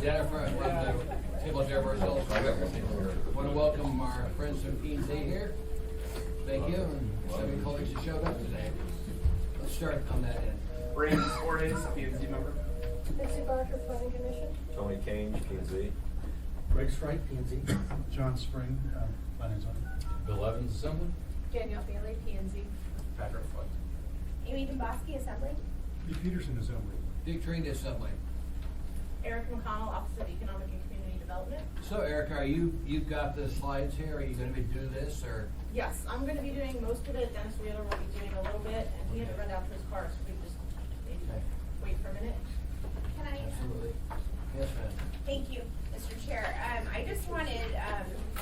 Jennifer, from the Table Chair of ourselves. I want to welcome our friends from P&Z here. Thank you, and 7 colleagues who showed up today. Let's start on that end. Brandon Suarez, P&Z member. Betsy Barker, Planning Commission. Tony Kane, P&Z. Greg Strike, P&Z. John Spring, Planning and Zoning. Bill Evans, Assembly. Danielle Bailey, P&Z. Patrick Flood. Amy Domboski, Assembly. Lee Peterson, Assembly. Dick Trina, Assembly. Eric McConnell, Office of Economic and Community Development. So, Erica, you've got the slides here. Are you going to be doing this, or? Yes, I'm going to be doing most of it. Dennis Wheeler will be doing a little bit, and he had to run down to his car, so we just maybe wait for a minute. Can I? Absolutely. Yes, ma'am. Thank you, Mr. Chair. I just wanted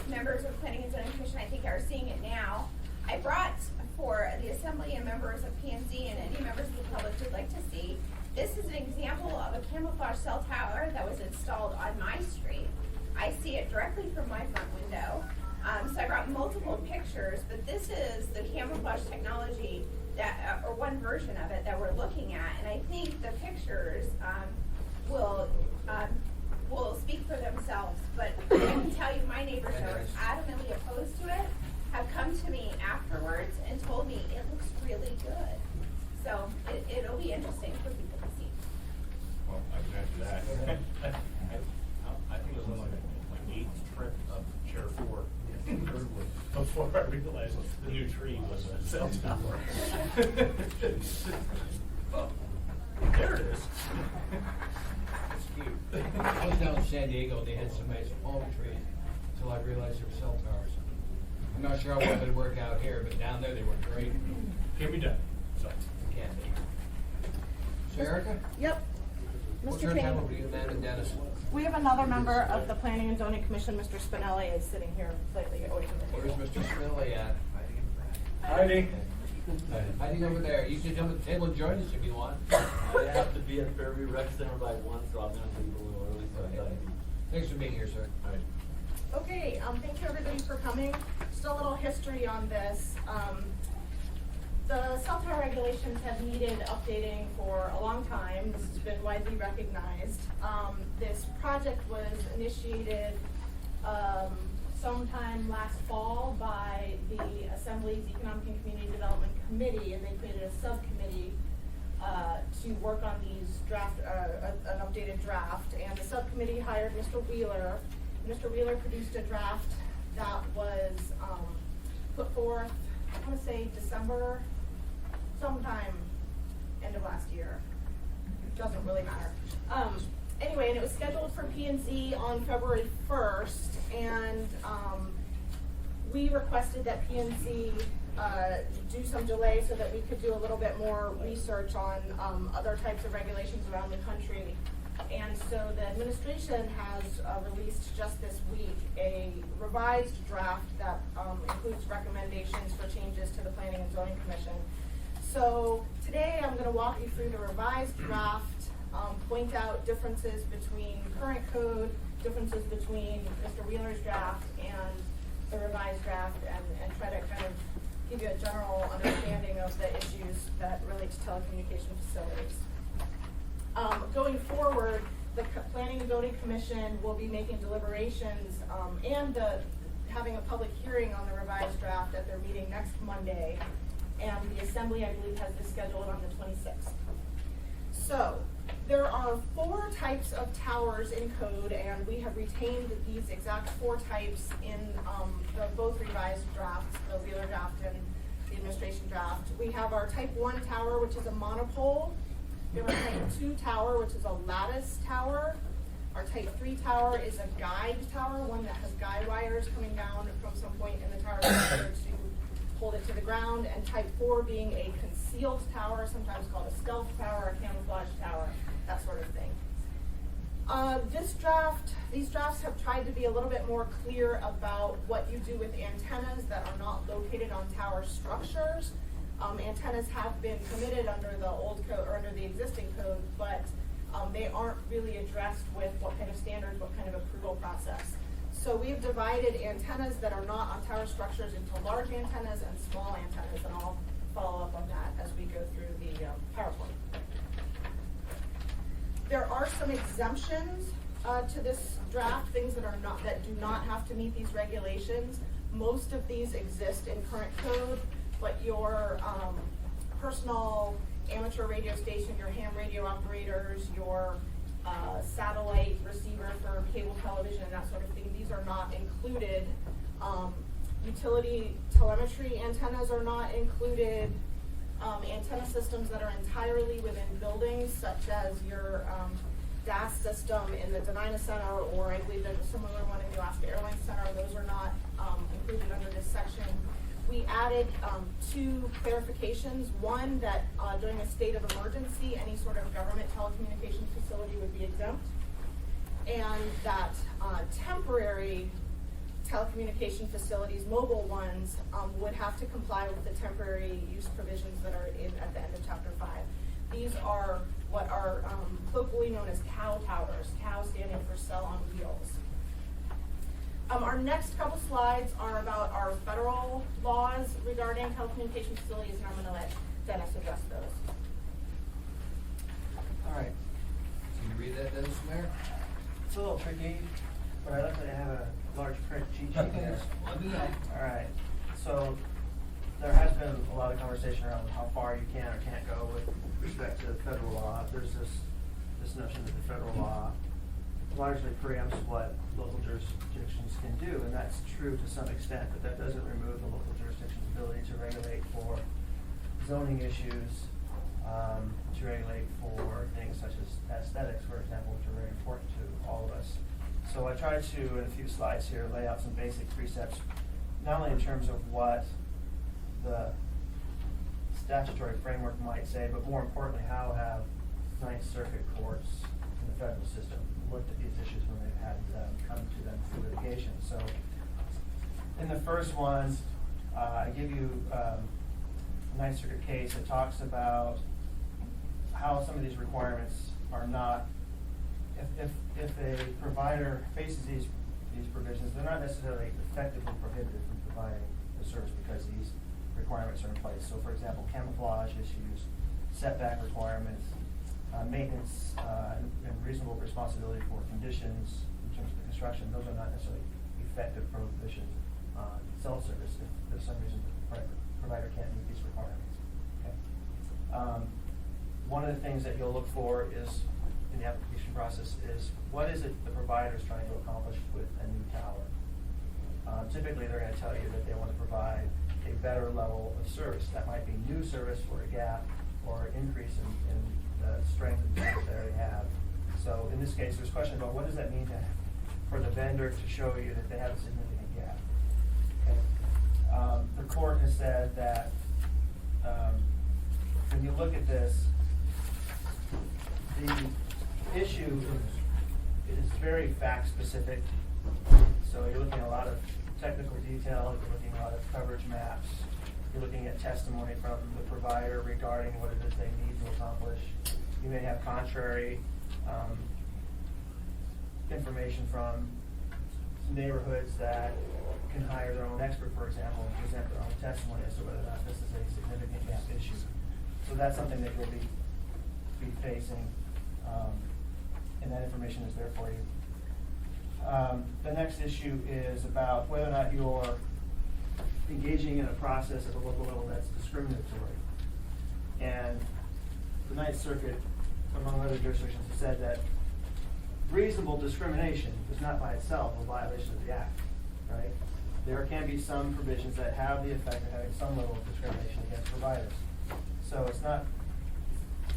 members of Planning and Zoning Commission, I think are seeing it now. I brought for the Assembly and members of P&Z and any members of the public who'd like to see, this is an example of a camouflage cell tower that was installed on my street. I see it directly from my front window. So I brought multiple pictures, but this is the camouflage technology that, or one version of it that we're looking at. And I think the pictures will speak for themselves. But I can tell you, my neighbors that are adamantly opposed to it have come to me afterwards and told me it looks really good. So it'll be interesting for people to see. Well, I can answer that. I think it was on my 8th trip of Chair 4. Before I realized the new tree was a cell tower. Oh, there it is. It's cute. I was down in San Diego. They had some nice palm trees until I realized they were cell towers. I'm not sure how well they work out here, but down there they work great. Can be done. So. Can be. So, Erica? Yep. We'll Mr. turn time King, over to you, man, and Dennis. we have another member of the Planning and Zoning Commission, Mr. Spinelli, is sitting here slightly away from the Where's table. Mr. Spinelli at? Hiding. Hiding over there. You can come to the table and join us if you want. I have to be at Fairview Rec Center by 1, so I'm going to leave a little early. So Thanks for being here, sir. All right. Okay, thank you everybody for coming. Just a little history on this. The cell tower regulations have needed updating for a long time. This has been widely recognized. This project was initiated sometime last fall by the Assembly's Economic and Community Development Committee, and they created a subcommittee to work on these an updated draft. And the subcommittee hired Mr. Wheeler. Mr. Wheeler produced a draft that was put forth, I want to say December, sometime end of last year. It doesn't really matter. Anyway, and it was scheduled for P&Z on February 1st, and we requested that P&Z do some delay so that we could do a little bit more research on other types of regulations around the country. And so the administration has released just this week a revised draft that includes recommendations for changes to the Planning and Zoning Commission. So today I'm going to walk you through the revised draft, point out differences between current code, differences between Mr. Wheeler's draft and the revised draft, and try to kind of give you a general understanding of the issues that relate to telecommunication facilities. Going forward, the Planning and Zoning Commission will be making deliberations and having a public hearing on the revised draft at their meeting next Monday. And the Assembly, I believe, has this scheduled on the 26th. So there are 4 types of towers in code, and we have retained these exact 4 types in the both revised drafts, the Wheeler draft and the administration draft. We have our type 1 tower, which is a monopole. We have our type 2 tower, which is a lattice tower. Our type 3 tower is a guide tower, one that has guide wires coming down from some point in the tower structure to hold it to the ground, and type 4 being a concealed tower, sometimes called a stealth tower, a camouflage tower, that sort of thing. These drafts have tried to be a little bit more clear about what you do with antennas that are not located on tower structures. Antennas have been permitted under the old code or under the existing code, but they aren't really addressed with what kind of standards, what kind of approval process. So we've divided antennas that are not on tower structures into large antennas and small antennas, and I'll follow up on that as we go through the PowerPoint. There are some exemptions to this draft, things that do not have to meet these regulations. Most of these exist in current code, but your personal amateur radio station, your ham radio operators, your satellite receiver for cable television and that sort of thing, these are not included. Utility telemetry antennas are not included. Antenna systems that are entirely within buildings, such as your DAS system in the Denina Center, or I believe there's a similar one in the Alaska Airlines Center, those are not included under this section. We added 2 clarifications. One, that during a state of emergency, any sort of government telecommunications facility would be exempt, and that temporary telecommunication facilities, mobile ones, would have to comply with the temporary use provisions that are at the end of Chapter 5. These are what are colloquially known as cow towers, cow standing for cell on wheels. Our next couple slides are about our federal laws regarding telecommunication facilities, and I'm going to let Dennis address those. All right, Can you read that, Dennis Mayor? it's a little tricky, but I luckily have a large print cheat sheet here. Let me know. All right, so there has been a lot of conversation around how far you can or can't go with respect to federal law. There's this notion that the federal law largely preempts what local jurisdictions can do, and that's true to some extent, but that doesn't remove the local jurisdiction's ability to regulate for zoning issues, to regulate for things such as aesthetics, for example, which are very important to all of us. So I tried to, in a few slides here, lay out some basic precepts, not only in terms of what the statutory framework might say, but more importantly, how have Ninth Circuit courts in the federal system looked at these issues when they've had come to them through litigation. So in the first one, I give you a Ninth Circuit case that talks about how some of these requirements are not, if a provider faces these provisions, they're not necessarily effectively prohibited from providing the service because these requirements are in place. So for example, camouflage issues, setback requirements, maintenance, and reasonable responsibility for conditions in terms of the construction, those are not necessarily effective prohibitions on cell service if for some reason the provider can't meet these requirements. Okay. One of the things that you'll look for is in the application process is what is it the provider is trying to accomplish with a new tower. Typically they're going to tell you that they want to provide a better level of service. That might be new service for a gap or increase in the strength of the service they already have. So in this case, there's a question about what does that mean for the vendor to show you that they have a significant gap. Okay. The court has said that when you look at this, the issue is very fact specific. So you're looking at a lot of technical detail, you're looking at a lot of coverage maps, you're looking at testimony from the provider regarding what it is they need to accomplish. You may have contrary information from neighborhoods that can hire their own expert, for example, and present their own testimony as to whether or not this is a significant gap issue. So that's something that you'll be facing, and that information is there for you. The next issue is about whether or not you're engaging in a process at the local level that's discriminatory. And the Ninth Circuit, among other jurisdictions, has said that reasonable discrimination is not by itself a violation of the Act, right? There can be some provisions that have the effect of having some level of discrimination against providers. So it's not,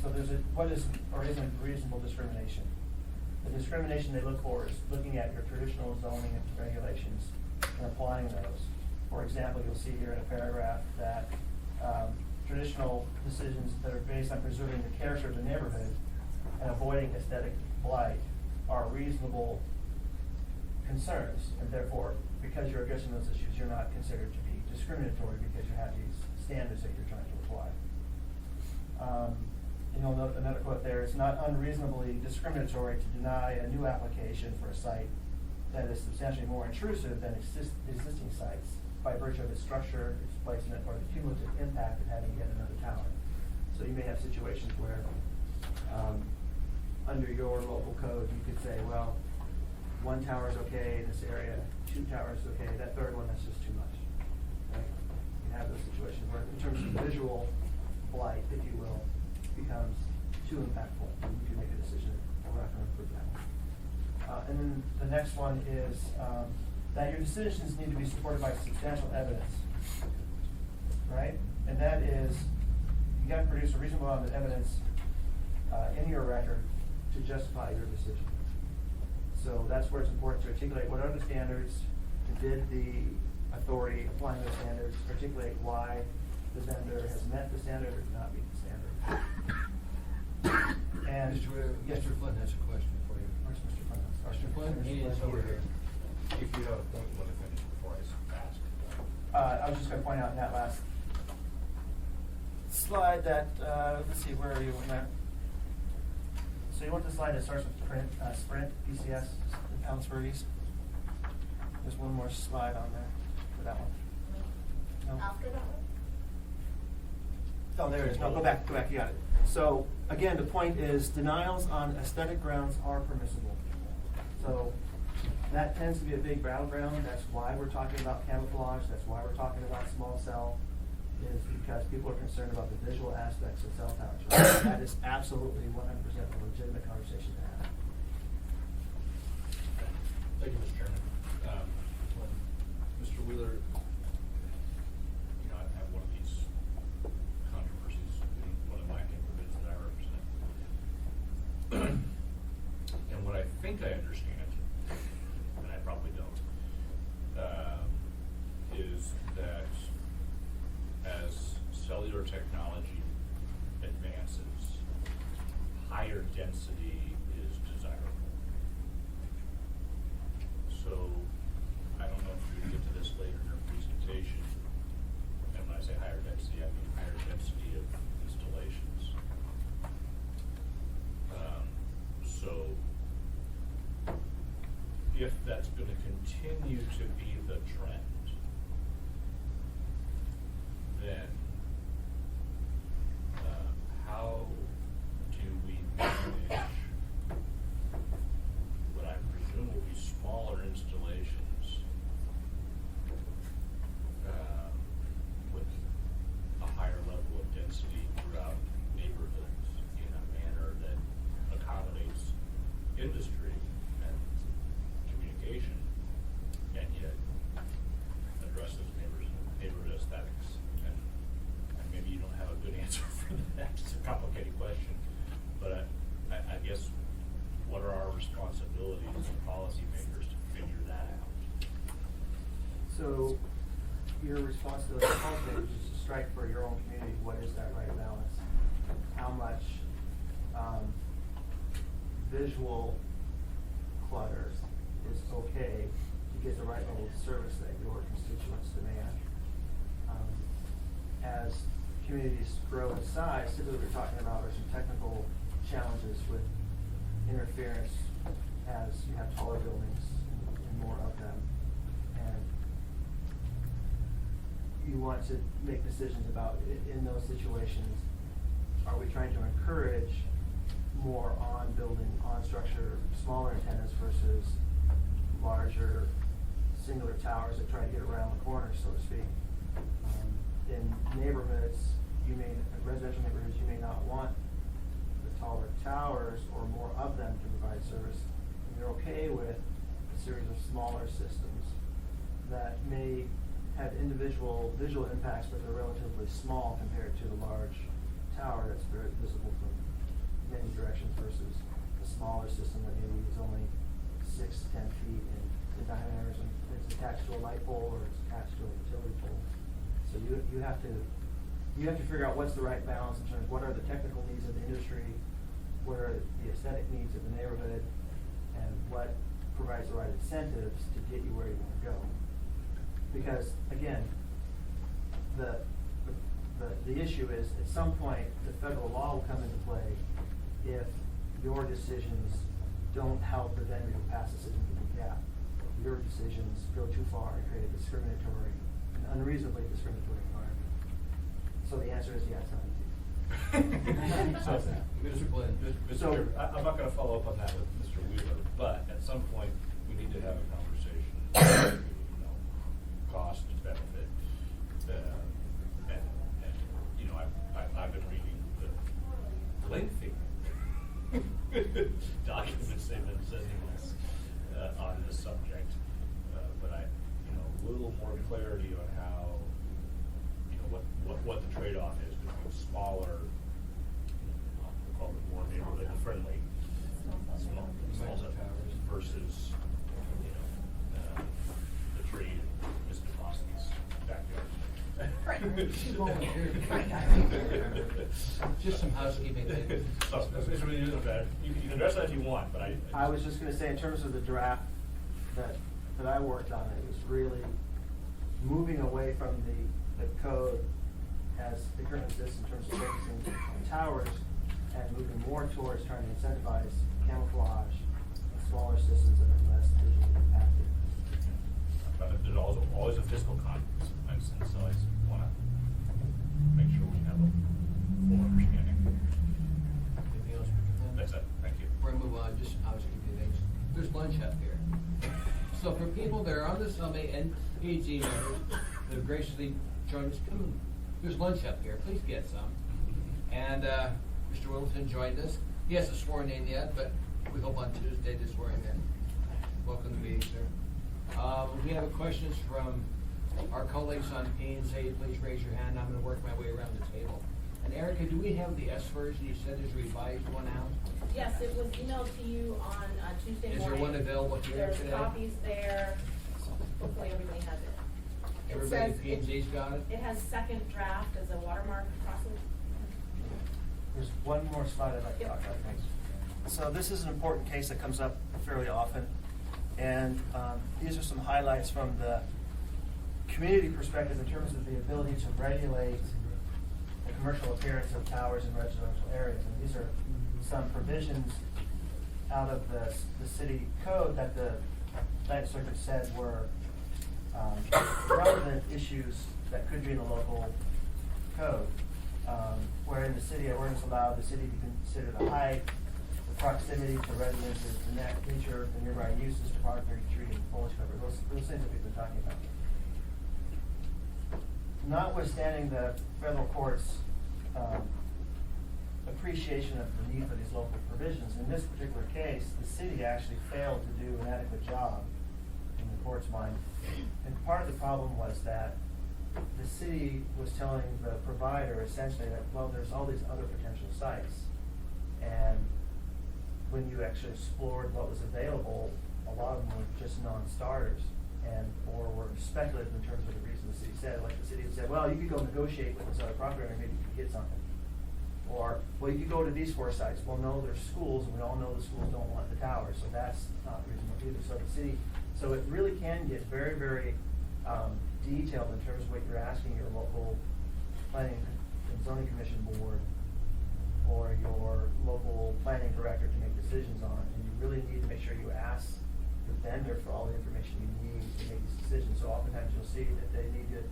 so there's what is or isn't reasonable discrimination. The discrimination they look for is looking at your traditional zoning and regulations and applying those. For example, you'll see here in a paragraph that traditional decisions that are based on preserving the character of the neighborhood and avoiding aesthetic blight are reasonable concerns, and therefore, because you're addressing those issues, you're not considered to be discriminatory because you have these standards that you're trying to apply. You'll note another quote there, it's not unreasonably discriminatory to deny a new application for a site that is substantially more intrusive than existing sites by virtue of its structure, its placement, or the cumulative impact of having yet another tower. So you may have situations where under your local code you could say, well, one tower is okay in this area, 2 towers is okay, that third one, that's just too much. Right? You have those situations where, in terms of visual blight, if you will, becomes too impactful, and you can make a decision, we're not gonna approve that. And then the next one is, that your decisions need to be supported by substantial evidence, right? And that is, you gotta produce a reasonable amount of evidence, in your record to justify your decision. So that's where it's important to articulate what are the standards, and did the authority applying those standards articulate why the vendor has met the standard or did not meet the standard. And Mr. Flynn has a question for you. Where's Mr. Flynn? Mr. Flynn, he is over here. If you have a point, you want to finish before I ask. I was just gonna point out in that last slide that, let's see, where are you in that? So you want the slide that starts with Sprint, PCS, and Poundsburg East? There's one more slide on there for that one. No? After that one? Oh, there it is. No, go back, you got it. So, again, the point is denials on aesthetic grounds are permissible. So, that tends to be a big battleground. That's why we're talking about camouflage. That's why we're talking about small cell, is because people are concerned about the visual aspects of cell towers. Right? That is absolutely 100% a legitimate conversation to have. Thank you, Mr. Chairman. Mr. Wheeler, you know, I have one of these controversies in one of my neighborhoods that I represent. And what I think I understand, and I probably don't, is that as cellular technology advances, higher density is desirable. So, I don't know if you're going to get to this later in our presentation, and when I say higher density, I mean higher density of installations. So, if that's going to continue to be the trend, then how do we manage what I presume will be smaller installations with a higher level of density throughout neighborhoods in a manner that accommodates industry and communication, and yet addresses neighborhood aesthetics? And maybe you don't have a good answer for that. It's a complicated question, but I guess what are our responsibilities as policymakers to figure that out? So, your responsibility as policymakers is to strike for your own community what is that right balance. How much visual clutter is okay to get the right level of service that your constituents demand. As communities grow in size, typically what we're talking about are some technical challenges with interference as you have taller buildings and more of them. And you want to make decisions about, in those situations, are we trying to encourage more on building, on structure, smaller antennas versus larger singular towers that try to get around the corner, so to speak. In neighborhoods, residential neighborhoods, you may not want the taller towers or more of them to provide service. And you're okay with a series of smaller systems that may have individual visual impacts, but they're relatively small compared to the large tower that's very visible from many directions versus the smaller system that maybe is only 6 to 10 feet in diameters and it's attached to a light pole or it's attached to a utility pole. So you have to figure out what's the right balance in terms of what are the technical needs of the industry, what are the aesthetic needs of the neighborhood, and what provides the right incentives to get you where you want to go. Because again, the issue is at some point the federal law will come into play if your decisions don't help the vendor to pass a significant gap. Your decisions go too far and create a discriminatory, an unreasonably discriminatory environment. So the answer is yes, on So, Mr. Flynn. I'm not going to follow up on that with Mr. Wheeler, but at some point we clarity on how, you know, what the trade-off is between smaller, we'll call it more neighborhood friendly, small cell towers versus, you know, the tree in Mr. Boston's backyard. Just some housekeeping things. So, it's really using that. You can address that if you want, but I was just gonna say, in terms of the draft that I worked on, it was really moving away from the code as it currently exists in terms of focusing on towers and moving more towards trying to incentivize camouflage and smaller systems that are less visually impacted. But there's always a fiscal consequence, and so I just wanna make sure we have a full understanding. Anything else, Mr. Flynn? That's it, thank you. Before I move on, just some housekeeping things. There's lunch up here. So for people that are on the summit and PG members that have graciously joined us, come, there's lunch up here, please get some. And, Mr. Wilson joined us. He hasn't sworn in yet, but we hope on Tuesday to swear him in. Welcome to the meeting, sir. We have questions from our colleagues on P and Z. Please raise your hand. I'm gonna work my way around the table. And Erica, do we have the S version? You said there's a revised one out? Yes, it was emailed to you on Tuesday Is there morning. one available here today? There's copies there. Hopefully everybody has it. It Everybody says at P and Z's got it? It has second draft as a watermark across it. There's one more slide I'd like to talk about. So this is an important case that comes up fairly often. And these are some highlights from the community perspective in terms of the ability to regulate the commercial appearance of towers in residential areas. And these are some provisions out of the city code that the Ninth Circuit said were relevant issues that could be in the local code. Where in the city, ordinance allowed the city to consider the height, the proximity to residences, the nature, the nearby uses, topography, tree, and foliage cover, those things that we've been talking about. Notwithstanding the federal court's appreciation of the need for these local provisions, in this particular case, the city actually failed to do an adequate job in the court's mind. And part of the problem was that the city was telling the provider essentially that, well, there's all these other potential sites. And when you actually explored what was available, a lot of them were just non-starters or were speculative in terms of the reason the city said. Like the city said, well, you could go negotiate with this other property owner, maybe you could get something. Or, well, you could go to these 4 sites. Well, no, there's schools, and we all know the schools don't want the towers, so that's not reasonable either. So the city, so it really can get very, very detailed in terms of what you're asking your local planning and zoning commission board or your local planning director to make decisions on. And you really need to make sure you ask the vendor for all the information you need to make these decisions. So oftentimes you'll see that they need to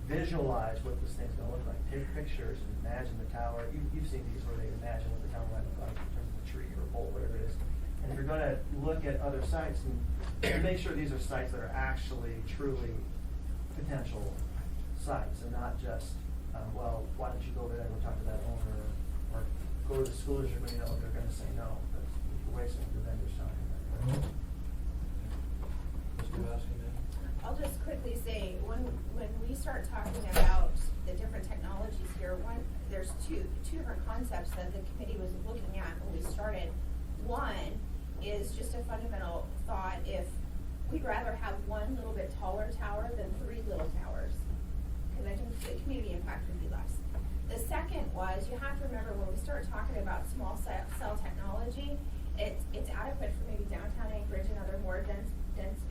visualize what this thing's gonna look like. Take pictures and imagine the tower. You've seen these where they imagine what the tower might look like in terms of a tree or a pole, whatever it is. And if you're gonna look at other sites, and make sure these are sites that are actually truly potential sites and not just, well, why don't you go over there and go talk to that owner, or go to the school district when you know they're gonna say no, but you're wasting the vendor's time. Mr. Vasquez? I'll just quickly say, when we start talking about the different technologies here, there's two different concepts that the committee was looking at when we started. One is just a fundamental thought, if we'd rather have one little bit taller tower than 3 little towers, because I think the community impact would be less. The second was, you have to remember when we start talking about small cell technology, it's adequate for maybe downtown Anchorage and other more dense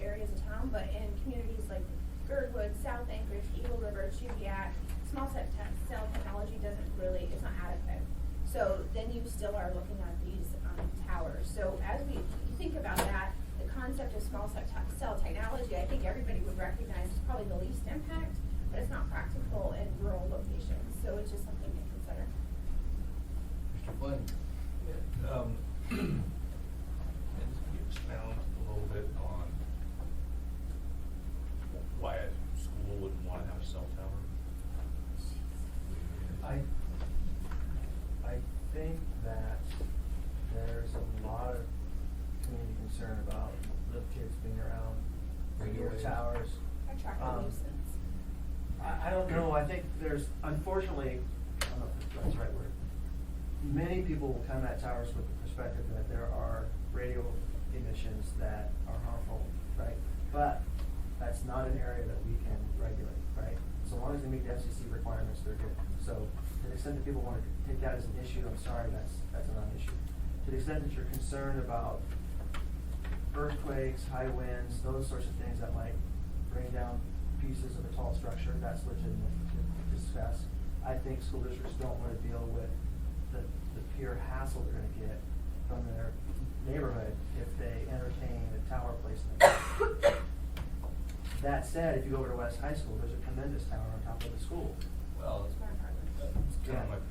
areas of town, but in communities like Girdwood, South Anchorage, Eagle River, Chugiak, small cell technology it's not adequate. So then you still are looking at these towers. So as we think about that, the concept of small cell technology, I think everybody would recognize is probably the least impact, but it's not practical in rural locations. So it's just something to consider. Mr. Flynn? Can you expound a little bit on why a school would want to have a cell tower? I think that there's a lot of community concern about little kids being around Radio near waves. towers. Attractive nuisance. I don't know, I think there's, unfortunately, I don't know if that's the right word. Many people will come at towers with the perspective that there are radio emissions that are harmful, right? But that's not an area that we can regulate, right? So long as they meet the FCC requirements, they're good. So to the extent that people want to take that as an issue, I'm sorry, that's a non-issue. To the extent that you're concerned about earthquakes, high winds, those sorts of things that might bring down pieces of a tall structure, that's legitimate to discuss. I think school districts don't want to deal with the pure hassle they're gonna get from their neighborhood if they entertain a tower placement. That said, if you go over to West High School, there's a tremendous tower on top of the school. Well, it's kind of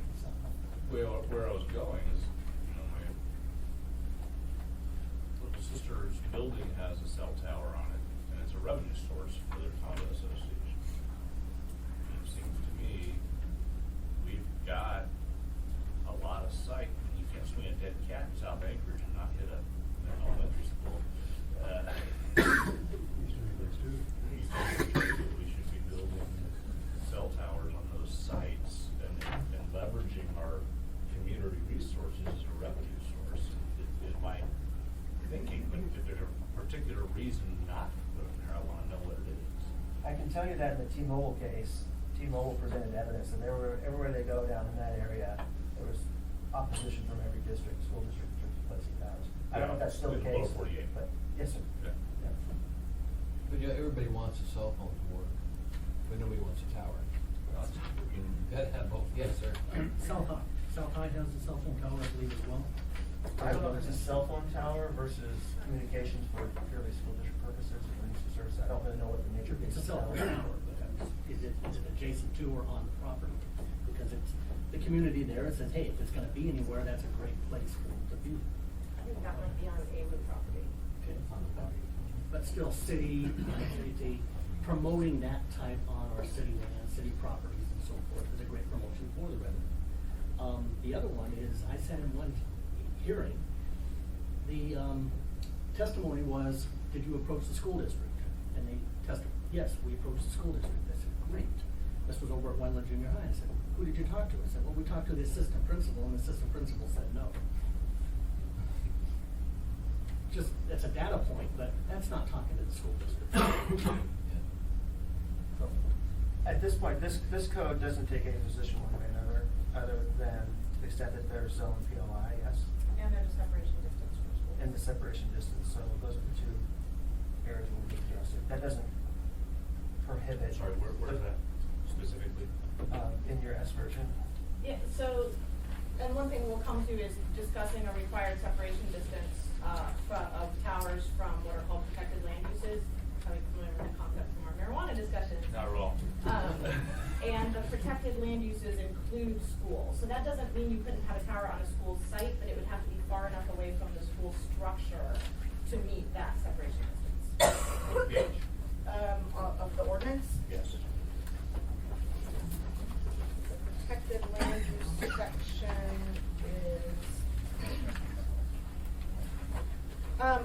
where I was going is, you know, my little sister's building has a cell tower on it, and it's a revenue source for their condo association. It seems to me, we've got a lot of sight. You can't swing a dead cat in South Anchorage and not hit an elementary school. We should be building cell towers on those sites and leveraging our community resources as a revenue source is my thinking. But if there's a particular reason not to put them there, I want to know what it is. I can tell you that in the T-Mobile case, T-Mobile presented evidence that everywhere they go down in that area, there was opposition from every district, school district, in terms of placing towers. I don't know if that's still the Yeah, case. below 48. But, yes, sir. Yeah. Yeah. But yeah, everybody wants a cell phone to work, but nobody wants a tower. You gotta have both, yes, sir. South High has a cell phone tower, I believe, as well. I don't know if it's a cell phone tower versus communications for purely school district purposes or needs to service. I don't really know what the nature of It's a the cell phone tower, but is it adjacent to or on the property? Because it's the community there, it says, hey, if it's gonna be anywhere, that's a great place for them to be. I think that might be on a Wood property. Okay, on the property. But still, city, city, promoting that type on our city land, city properties and so forth is a great promotion for the revenue. The other one is, I sat in one hearing, the, testimony was, did you approach the school district? And they testified, yes, we approached the school district. I said, great. This was over at Wendland Junior High. I said, who did you talk to? I said, well, we talked to the assistant principal, and the assistant principal said no. Just, it's a data point, but that's not talking to the school district. So, At this point, this code doesn't take any position one way or another, other than to the extent that there's zone PLI, yes, And there's a separation distance from school. and the separation distance, so those are the two areas where we can address it. That doesn't prohibit. Sorry, where's that specifically? In your S version. Yeah, so, and one thing we'll come to is discussing a required separation distance, of towers from what are called protected land uses. Probably familiar with the concept from our marijuana discussions. Not at all. And the protected land uses include schools. So that doesn't mean you couldn't have a tower on a school site, but it would have to be far enough away from the school structure to meet that separation distance. What page? Of the ordinance. Yes. The protected land use section is,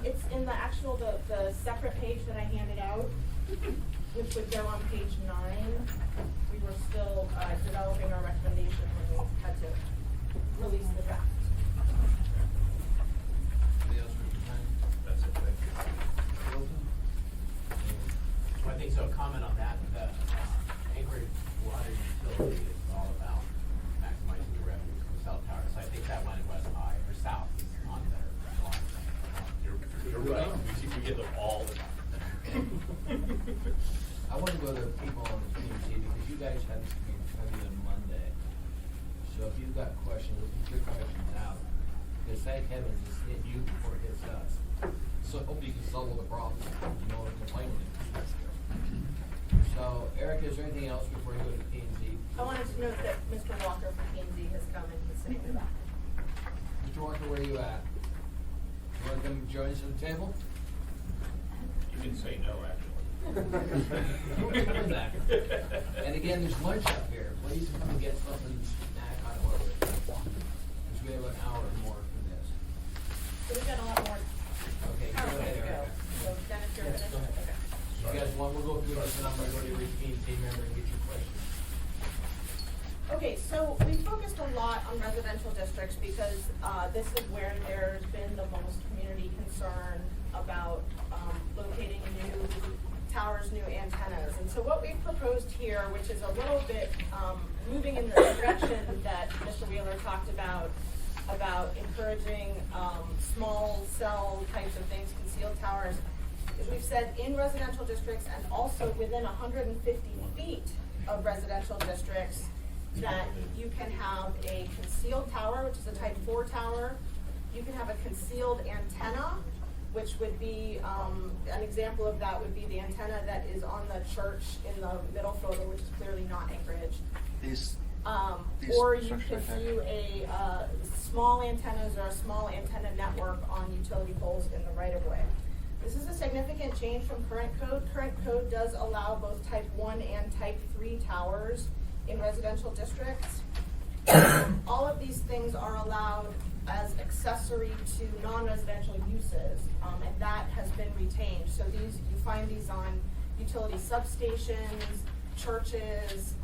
it's in the actual, the separate page that I handed out, which would go on page 9. We were still, developing our recommendation when we had to release the draft. Anybody else for your time? That's it, thank you. So I think so, comment on that, the Anchorage water utility is all about maximizing the revenues from cell towers. So I think that one in West High or South is on there. You're right, we get them all the time. I want to go to people on the PNC because you guys have this meeting coming on Monday. So if you've got questions, get your questions out. Because thank heavens it's hit you before it hits us. So hope you can solve the problems, you know, and complain when it gets here. So Eric, is there anything else before you go to PNC? I wanted to note that Mr. Walker from P&Z has come and he's sitting in the back. Mr. Walker, where are you at? You want to come join us at the table? You can say no, actually. Come back. And again, there's lunch up here. Please come and get something snack on order. Because we have an hour or more for this. So we've got a lot more. Okay, go ahead, PowerPoint to go. Eric. So Dennis, you're Yes, finished? go ahead. Okay. You guys want, we'll go through this and I'm going to go to read P&Z member and get your questions. Okay, so we focused a lot on residential districts because this is where there's been the most community concern about locating new towers, new antennas. And so what we've proposed here, which is a little bit moving in the direction that Mr. Wheeler talked about encouraging small cell types of things, concealed towers, is we've said in residential districts and also within 150 feet of residential districts, that you can have a concealed tower, which is a type 4 tower. You can have a concealed antenna, which would be, an example of that would be the antenna that is on the church in the middle photo, which is clearly not Anchorage. These Or you structures could right there. do a small antennas or a small antenna network on utility poles in the right of way. This is a significant change from current code. Current code does allow both type 1 and type 3 towers in residential districts. All of these things are allowed as accessory to non-residential uses, and that has been retained. So you find these on utility substations, churches,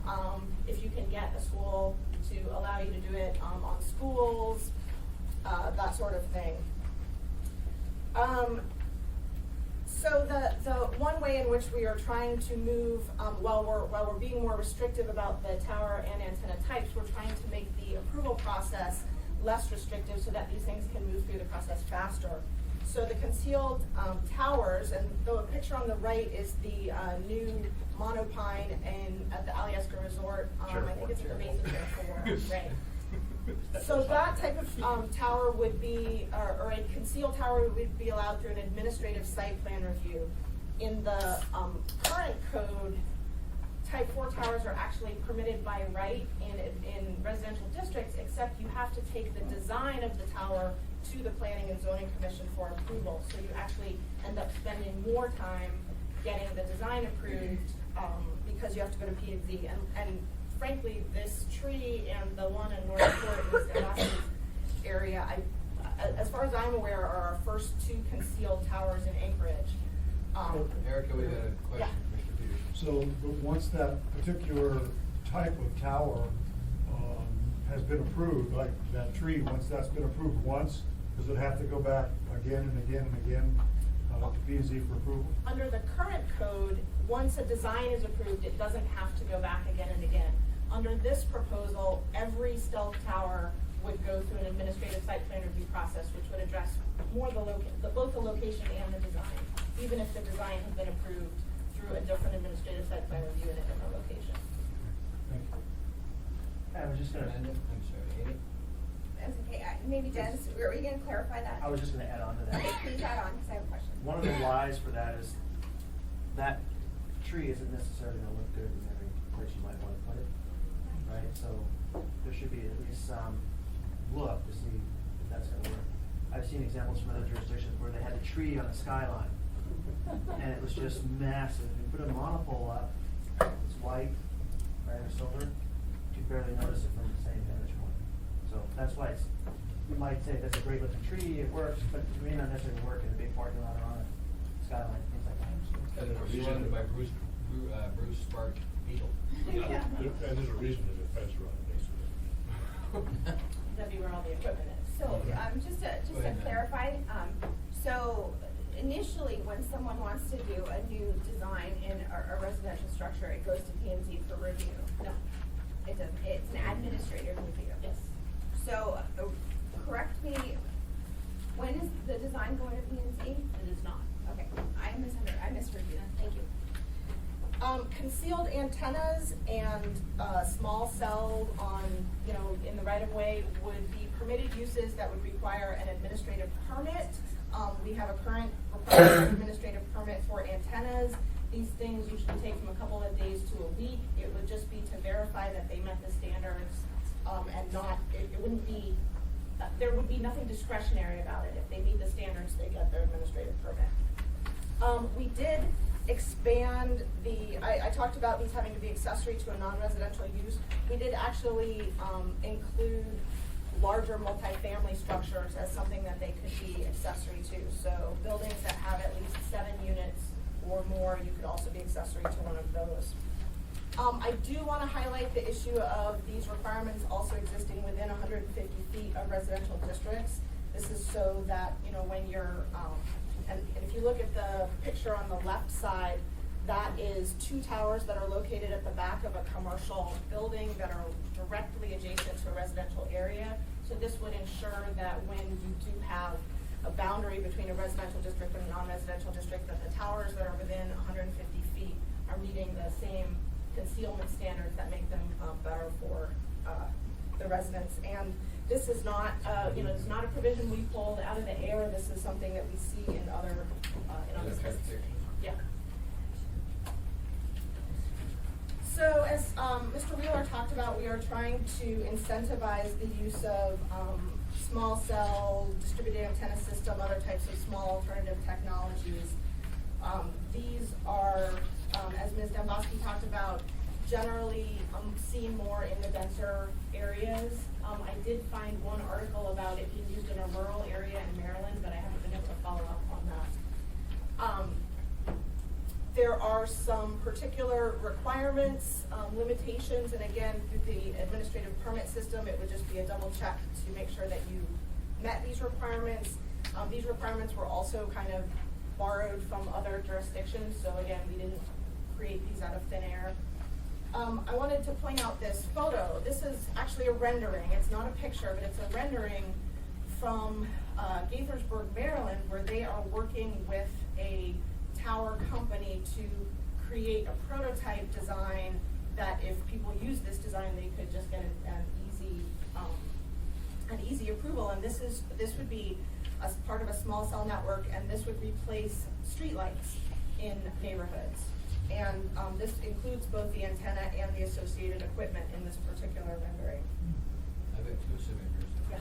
if you can get a school to allow you to do it on schools, that sort of thing. So the one way in which we are trying to move, while we're being more restrictive about the tower and antenna types, we're trying to make the approval process less restrictive so that these things can move through the process faster. So the concealed towers, and the picture on the right is the new monopine at the Alyeska Resort. I think it's at the base of Chair 4, right? So that type of tower would be, or a concealed tower would be allowed through an administrative site plan review. In the current code, type 4 towers are actually permitted by right in residential districts, except you have to take the design of the tower to the Planning and Zoning Commission for approval. So you actually end up spending more time getting the design approved because you have to go to P&Z. And frankly, this tree and the one in North Port in Alaska's area, as far as I'm aware, are our first 2 concealed towers in Anchorage. Erica, we got a question, Mr. Peterson. So, but once that particular type of tower has been approved, like that tree, once that's been approved once, does it have to go back again and again and again to P&Z for approval? Under the current code, once a design is approved, it doesn't have to go back again and again. Under this proposal, every stealth tower would go through an administrative site plan review process, which would address more both the location and the design, even if the design has been approved through a different administrative site plan review in a different location. Thank you. I was just gonna, Amanda, I'm sorry, Amy? That's okay, maybe Dennis, were you gonna clarify that? I was just gonna add on to that. Okay, please add on, because I have a question. One of the whys for that is that tree isn't necessarily gonna look good in every place you might wanna put it, right? So there should be at least some look to see if that's gonna work. I've seen examples from other jurisdictions where they had a tree on the skyline, and it was just massive. You put a monopole up, it's white, right, or silver, you barely notice it from the same vantage point. So that's why you might say that's a great looking tree, it works, but it may not necessarily work in a big parking lot or on a skyline, things like that. And it was surrounded by Bruce Spark Beetle. Yeah. And there's a reason there's a fence around it, basically. That'd be where all the equipment is. So, just to Go ahead, ma'am. clarify, so initially, when someone wants to do a new design in a residential structure, it goes to P&Z for review. No, It doesn't, it's an administrative review. yes. So, correct me, when is the design going to P&Z? It is not. Okay, I misheard you, thank you. Concealed antennas and small cell on, in the right of way would be permitted uses that would require an administrative permit. We have a current requirement for administrative permit for antennas. These things usually take from a couple of days to a week. It would just be to verify that they met the standards, and not, it wouldn't be, there would be nothing discretionary about it. If they meet the standards, they get their administrative permit. We did expand I talked about these having to be accessory to a non-residential use. We did actually include larger multifamily structures as something that they could be accessory to. So buildings that have at least 7 units or more, you could also be accessory to one of those. I do want to highlight the issue of these requirements also existing within 150 feet of residential districts. This is so that, you know, when you're, and if you look at the picture on the left side, that is 2 towers that are located at the back of a commercial building that are directly adjacent to a residential area. So this would ensure that when you do have a boundary between a residential district and a non-residential district, that the towers that are within 150 feet are meeting the same concealment standards that make them better for the residents. And this is not, you know, it's not a provision we pulled out of the air. This is something that we see in other states. Yeah. So as Mr. Wheeler talked about, we are trying to incentivize the use of small cell, distributed antenna system, other types of small alternative technologies. These are, as Ms. Demboski talked about, generally seen more in the denser areas. I did find one article about it being used in a rural area in Maryland, but I haven't been able to follow up on that. There are some particular requirements, limitations, and again, through the administrative permit system, it would just be a double check to make sure that you met these requirements. These requirements were also kind of borrowed from other jurisdictions, so again, we didn't create these out of thin air. I wanted to point out this photo. This is actually a rendering. It's not a picture, but it's a rendering from Gaithersburg, Maryland, where they are working with a tower company to create a prototype design that if people use this design, they could just get an easy approval. And this would be as part of a small cell network, and this would replace streetlights in neighborhoods. And this includes both the antenna and the associated equipment in this particular rendering. I've got 2 signatures. Yeah.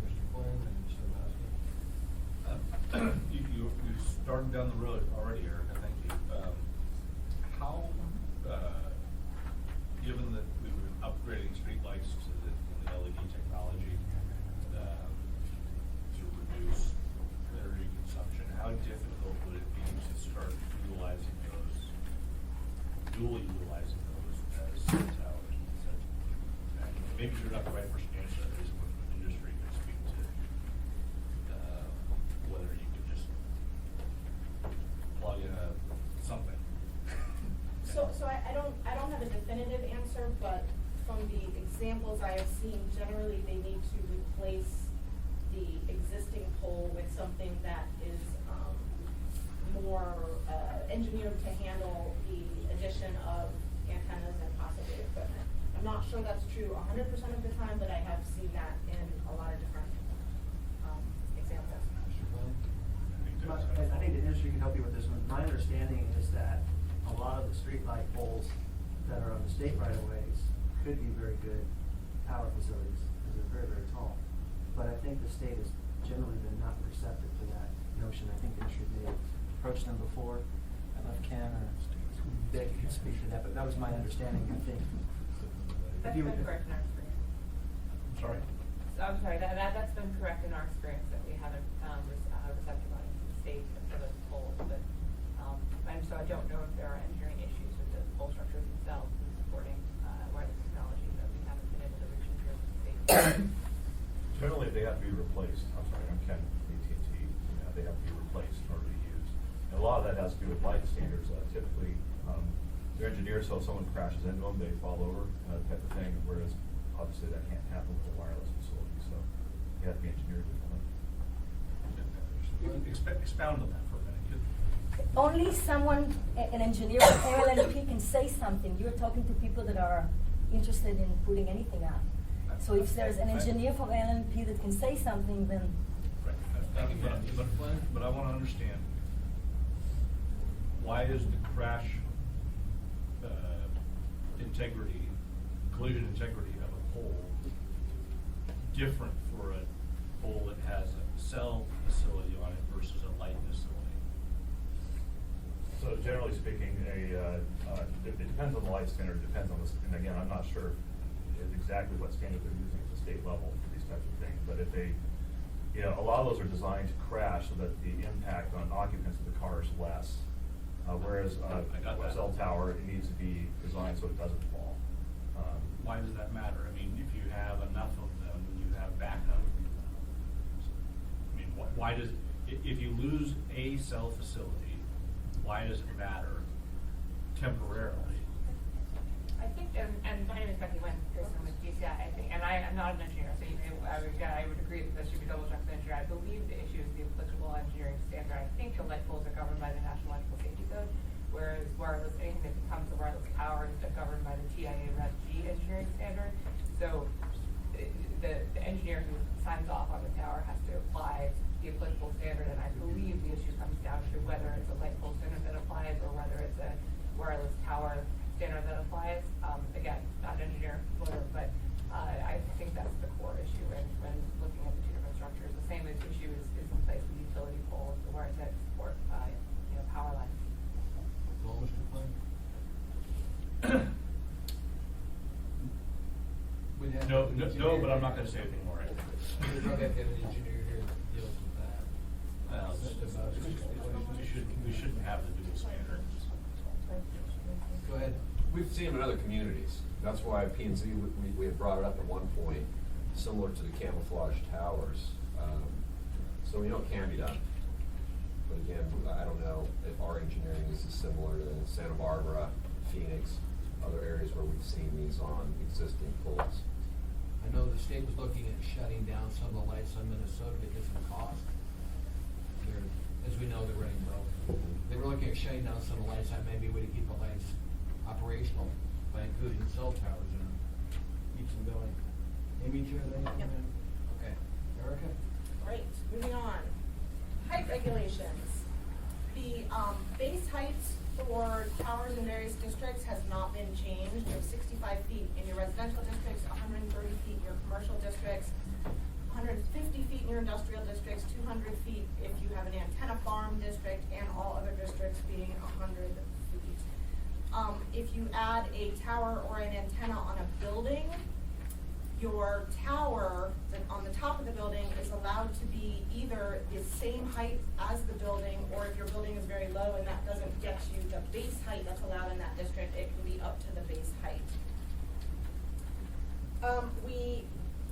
Mr. Flynn and Mr. Demboski. You started down the road already, Erica, thank you. How, given that we were upgrading streetlights to the LED technology to reduce energy consumption, how difficult would it be to start utilizing those, dually utilizing those as cell towers? And maybe you're not the right person to answer that, is what the industry could speak to whether you could just plug in something. So I don't have a definitive answer, but from the examples I have seen, generally they need to replace the existing pole with something that is more engineered to handle the addition of antennas and possibly equipment. I'm not sure that's true 100% of the time, but I have seen that in a lot of different examples. Mr. Flynn? I think the industry can help you with this one. My understanding is that a lot of the streetlight poles that are on the state right-of-ways could be very good power facilities, because they're very, very tall. But I think the state has generally been not receptive to that notion. I think the industry may have approached them before. I don't know if Ken or Dick could speak to that, but that was my understanding, I think. That's been correct in our experience. I'm sorry? I'm sorry, that's been correct in our experience, that we haven't receptive on the state for the poles, but, and so I don't know if there are engineering issues with the pole structures themselves in supporting wireless technology that we haven't been able to reach into with the state. Generally, they have to be replaced. I'm sorry, I'm Ken, AT&T. They have to be replaced in order to use. And a lot of that has to do with light standards. Typically, they're engineers, so if someone crashes into them, they fall over, type of thing. Whereas, obviously, that can't happen with a wireless facility. So, you have to be engineered differently. Expound on that for a minute. Only someone, an engineer from LNP can say something. You're talking to people that are interested in putting anything out. So if there's an engineer from LNP that can say something, then. Right. But I want to understand, why is the crash integrity, collision integrity of a pole different for a pole that has a cell facility on it versus a light facility? So generally speaking, it depends on the light standard, it depends on the, and again, I'm not sure exactly what standard they're using at the state level for these types of things, but if they, a lot of those are designed to crash so that the impact on occupants of the car is less. Whereas I got a that. cell tower, it needs to be designed so it doesn't fall. Why does that matter? I mean, if you have enough of them, you have backup. I mean, why does, if you lose a cell facility, why does it matter temporarily? I think, and my name is Becky Wynn, Pearson with GCI, I think, and I'm not an engineer, so I would agree that this should be double checked with the engineer. I believe the issue is the applicable engineering standard. I think the light poles are governed by the National Electrical Safety Code, whereas wireless, anything that becomes a wireless tower is governed by the TIA Res G engineering standard. So the engineer who signs off on the tower has to apply the applicable standard, and I believe the issue comes down to whether it's a light pole standard that applies or whether it's a wireless tower standard that applies. Again, not an engineer, lawyer, but I think that's the core issue when looking at the two different structures. The same issue is in place with utility poles, the wires that support power lines. Well, Mr. Klein? No, but I'm not gonna say anything more. We probably have to have an engineer here that deals with that. We shouldn't have the dual standard. Go ahead. We've seen them in other communities. That's why P&Z, we had brought it up at one point, similar to the camouflage towers. So we know it can be done. But again, I don't know if our engineering is similar to Santa Barbara, Phoenix, other areas where we've seen these on existing poles. I know the state was looking at shutting down some of the lights on Minnesota because of the cost. They're, as we know, they're running low. They were looking at shutting down some of the lights. That may be a way to keep the lights operational by including cell towers and keeps them going. Amy, do you have anything? Yep. Okay. Erica? Great, moving on. Height regulations. The base height for towers in various districts has not been changed. You have 65 feet in your residential districts, 130 feet in your commercial districts, 150 feet in your industrial districts, 200 feet if you have an antenna farm district, and all other districts being 100 feet. If you add a tower or an antenna on a building, your tower on the top of the building is allowed to be either the same height as the building, or if your building is very low and that doesn't get you the base height that's allowed in that district, it can be up to the base height.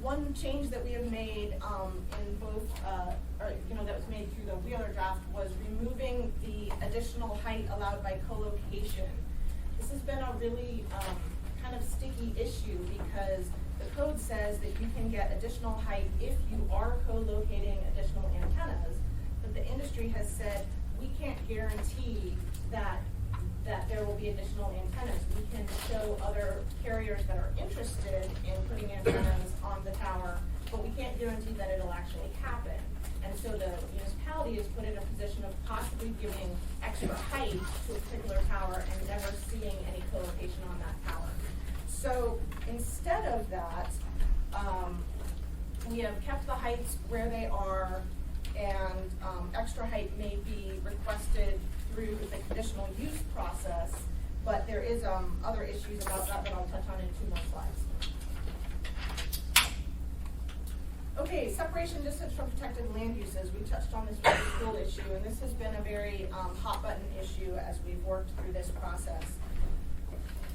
One change that we have made in both, that was made through the Wheeler draft was removing the additional height allowed by co-location. This has been a really kind of sticky issue because the code says that you can get additional height if you are co-locating additional antennas, but the industry has said we can't guarantee that there will be additional antennas. We can show other carriers that are interested in putting antennas on the tower, but we can't guarantee that it'll actually happen. And so the municipality is put in a position of possibly giving extra height to a particular tower and never seeing any co-location on that tower. So instead of that, we have kept the heights where they are, and extra height may be requested through the conditional use process, but there is other issues about that I'll touch on in 2 more slides. Okay, separation distance from protected land uses. We touched on this with the school issue, and this has been a very hot button issue as we've worked through this process.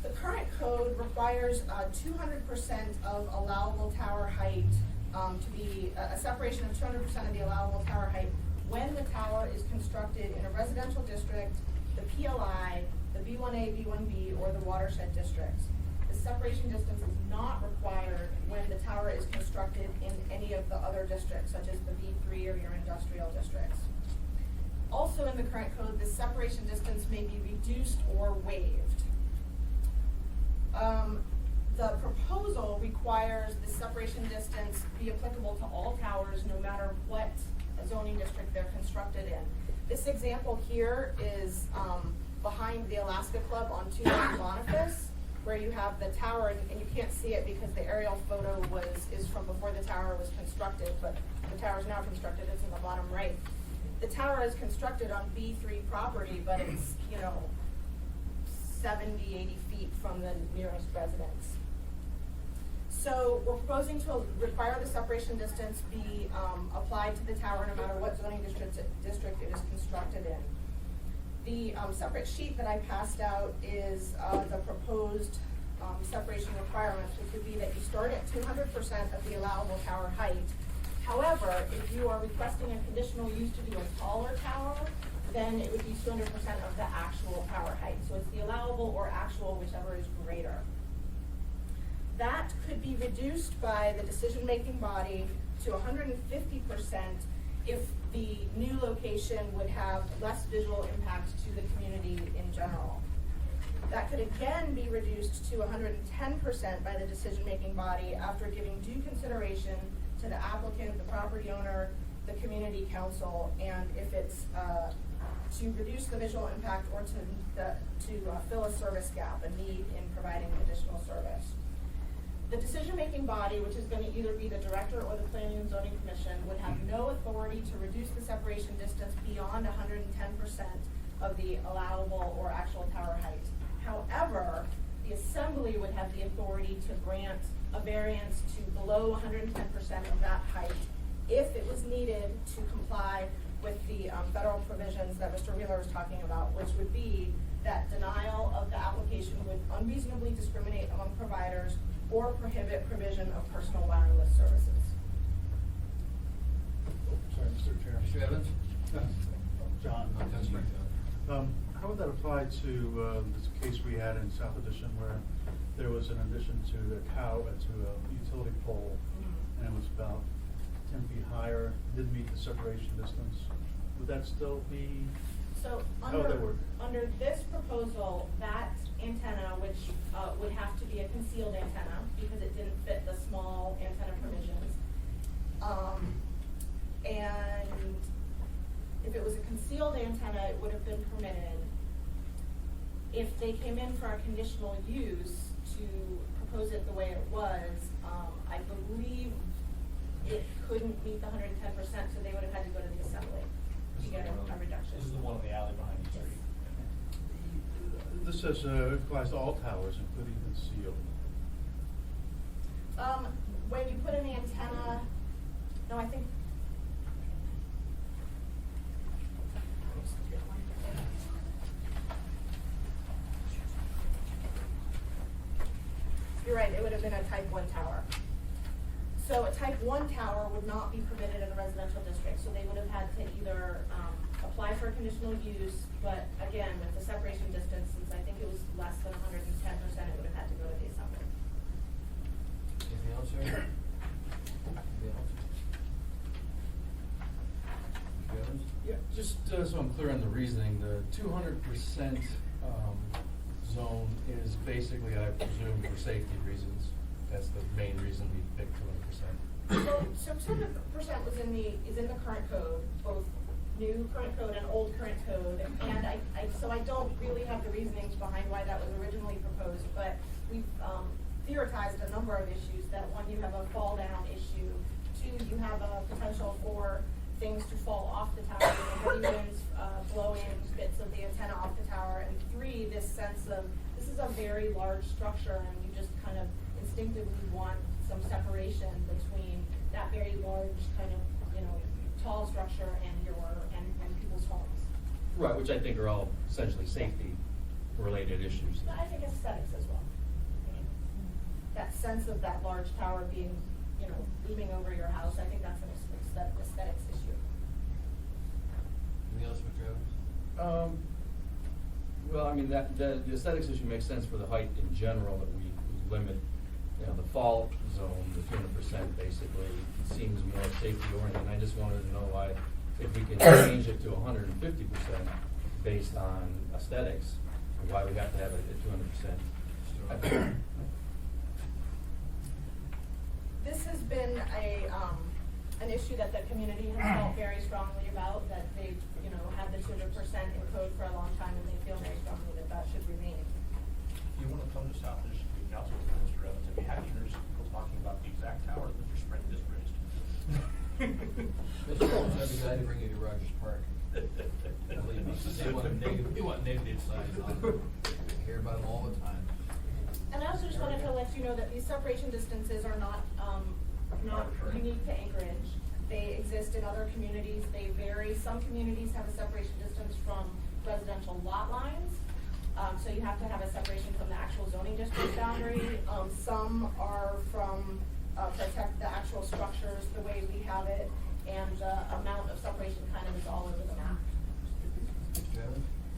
The current code requires 200% of allowable tower height to be a separation of 200% of the allowable tower height when the tower is constructed in a residential district, the PLI, the B1A, B1B, or the watershed districts. The separation distance is not required when the tower is constructed in any of the other districts, such as the B3 or your industrial districts. Also in the current code, the separation distance may be reduced or waived. The proposal requires the separation distance be applicable to all towers, no matter what zoning district they're constructed in. This example here is behind the Alaska Club on 290 Boniface, where you have the tower, and you can't see it because the aerial photo is from before the tower was constructed, but the tower is now constructed. It's in the bottom right. The tower is constructed on B3 property, but it's 70, 80 feet from the nearest residence. So we're proposing to require the separation distance be applied to the tower no matter what zoning district it is constructed in. The separate sheet that I passed out is the proposed separation requirements, which would be that you start at 200% of the allowable tower height. However, if you are requesting a conditional use to do a taller tower, then it would be 200% of the actual tower height. So it's the allowable or actual, whichever is greater. That could be reduced by the decision-making body to 150% if the new location would have less visual impact to the community in general. That could again be reduced to 110% by the decision-making body after giving due consideration to the applicant, the property owner, the community council, and if it's to reduce the visual impact or to fill a service gap, a need in providing additional service. The decision-making body, which is going to either be the director or the Planning and Zoning Commission, would have no authority to reduce the separation distance beyond 110% of the allowable or actual tower height. However, the assembly would have the authority to grant a variance to below 110% of that height if it was needed to comply with the federal provisions that Mr. Wheeler was talking about, which would be that denial of the application would unreasonably discriminate among providers or prohibit provision of personal wireless services. Sorry, Mr. Chair. Mr. Evans? John. How would that apply to this case we had in South Edition where there was an addition to a utility pole, and it was about 10 feet higher, didn't meet the separation distance? Would that still be? So How would that work? under this proposal, that antenna, which would have to be a concealed antenna because it didn't fit the small antenna provisions, and if it was a concealed antenna, it would have been permitted. If they came in for a conditional use to propose it the way it was, I believe it couldn't meet the 110%, so they would have had to go to the assembly to get a reduction. This is the one on the alley behind the street. This says applies to all towers, including concealed. When you put an antenna, no, I think. You're right, it would have been a type 1 tower. So a type 1 tower would not be permitted in a residential district, so they would have had to either apply for a conditional use, but again, with the separation distance, since I think it was less than 110%, it would have had to go to the assembly. Anything else, sir? Anything else? Mr. Evans? Yeah, just so I'm clear on the reasoning, the 200% zone is basically, I presume, for safety reasons. That's the main reason we picked 200%. So 200% is in the current code, both new current code and old current code, and so I don't really have the reasonings behind why that was originally proposed, but we've theorized a number of issues. That one, you have a fall down issue. Two, you have a potential for things to fall off the tower, heavy winds blowing bits of the antenna off the tower, and three, this sense of this is a very large structure, and you just kind of instinctively want some separation between that very large kind of, tall structure and and people's homes. Right, which I think are all essentially safety-related issues. But I think aesthetics as well. That sense of that large tower being, looming over your house, I think that's an aesthetics issue. Anything else, Mr. Evans? Well, I mean, the aesthetics issue makes sense for the height in general, that we limit, the fall zone, the 200% basically seems more safety-oriented. And I just wanted to know why, if we can change it to 150% based on aesthetics, why we have to have it at 200%. This has been an issue that the community has felt very strongly about, that they've, had the 200% in code for a long time, and they feel very strongly that that should remain. If you want to come to South Michigan Council with Mr. Evans, I'd be happy to hear people talking about the exact tower that Mr. Spring just raised. Mr. Evans, I'd be glad to bring you to Rogers Park. Believe me, they want negative sides on them. I hear about them all the time. And I also just wanted to let you know that these separation distances are not unique to Anchorage. They exist in other communities. They vary. Some communities have a separation distance from residential so you have to have a separation from the actual zoning district boundary. Some are from, protect the actual structures the way we have it, and the amount of separation kind of is all over the map.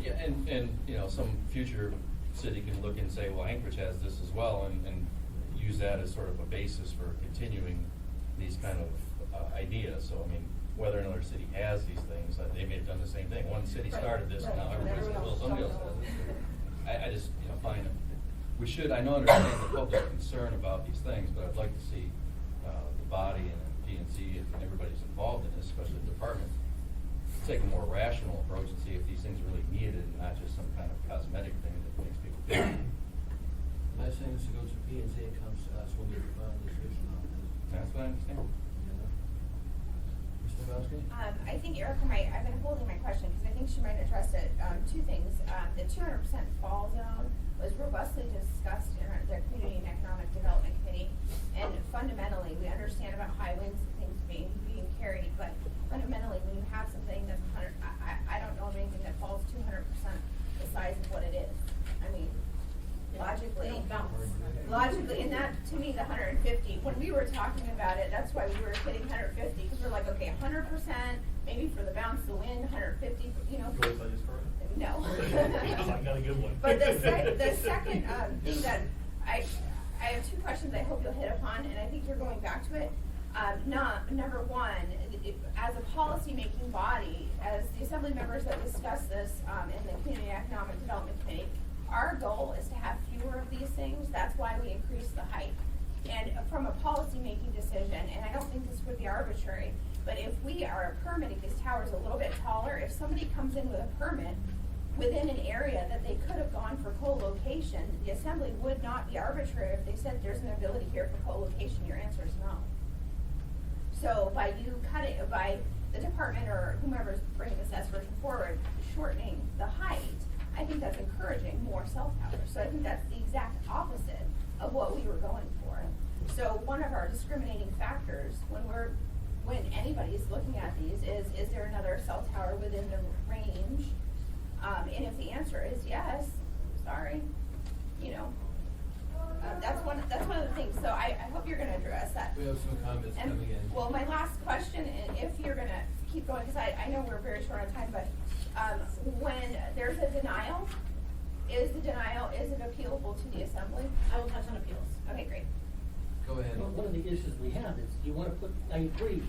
Yeah, and, you know, some future city can look and say, well, Anchorage has this as well, and use that as sort of a basis for continuing these kind of ideas. So, I mean, whether another city has these things, they may have done the same thing. One city started this, and now everybody's like, well, somebody else has it. I just, you know, find we should, I know, understand the public concern about these things, but I'd like to see the body and PNC and everybody's involved in this, especially the department, take a more rational approach and see if these things are really needed and not just some kind of cosmetic thing that makes people feel. My saying is to go to P and Z, it comes to us when we provide a decision on this. That's what I understand. Mr. Bowski? I think Erica might, I've been holding my question because I think she might address it. Two things. The 200% fall zone was robustly discussed in the Community and Economic Development Committee. And fundamentally, we understand about high winds and things being carried, but fundamentally, when you have something that's 100, I don't know of anything that falls 200% the size of what it is. I mean, logically, and that, to me, the 150, when we were talking about it, that's why we were hitting 150, because we're like, okay, 100%, maybe for the bounce, the wind, 150, you know. No. I got a good one. But the second thing that, I have two questions I hope you'll hit upon, and I think you're going back to it. Number one, as a policy-making body, as the assembly members that discuss this in the Community and Economic Development Committee, our goal is to have fewer of these things. That's why we increase the height. And from a policy-making decision, and I don't think this would be arbitrary, but if we are permitting these towers a little bit taller, if somebody comes in with a permit within an area that they could have gone for co-location, the assembly would not be arbitrary if they said there's an ability here for co-location. Your answer is no. So by you cutting, by the department or whomever's bringing this S version forward, shortening the height, I think that's encouraging more cell towers. So I think that's the exact opposite of what we were going for. So one of our discriminating factors when anybody's looking at these is there another cell tower within the range? And if the answer is yes, sorry, you know, that's one of the things. So I hope you're going to address that. We have some comments coming in. Well, my last question, and if you're going to keep going, because I know we're very short on time, but when there's a denial, is it appealable to the assembly? I will touch on appeals. Okay, great. Go ahead. Well, one of the issues we have is you want to put, I agree,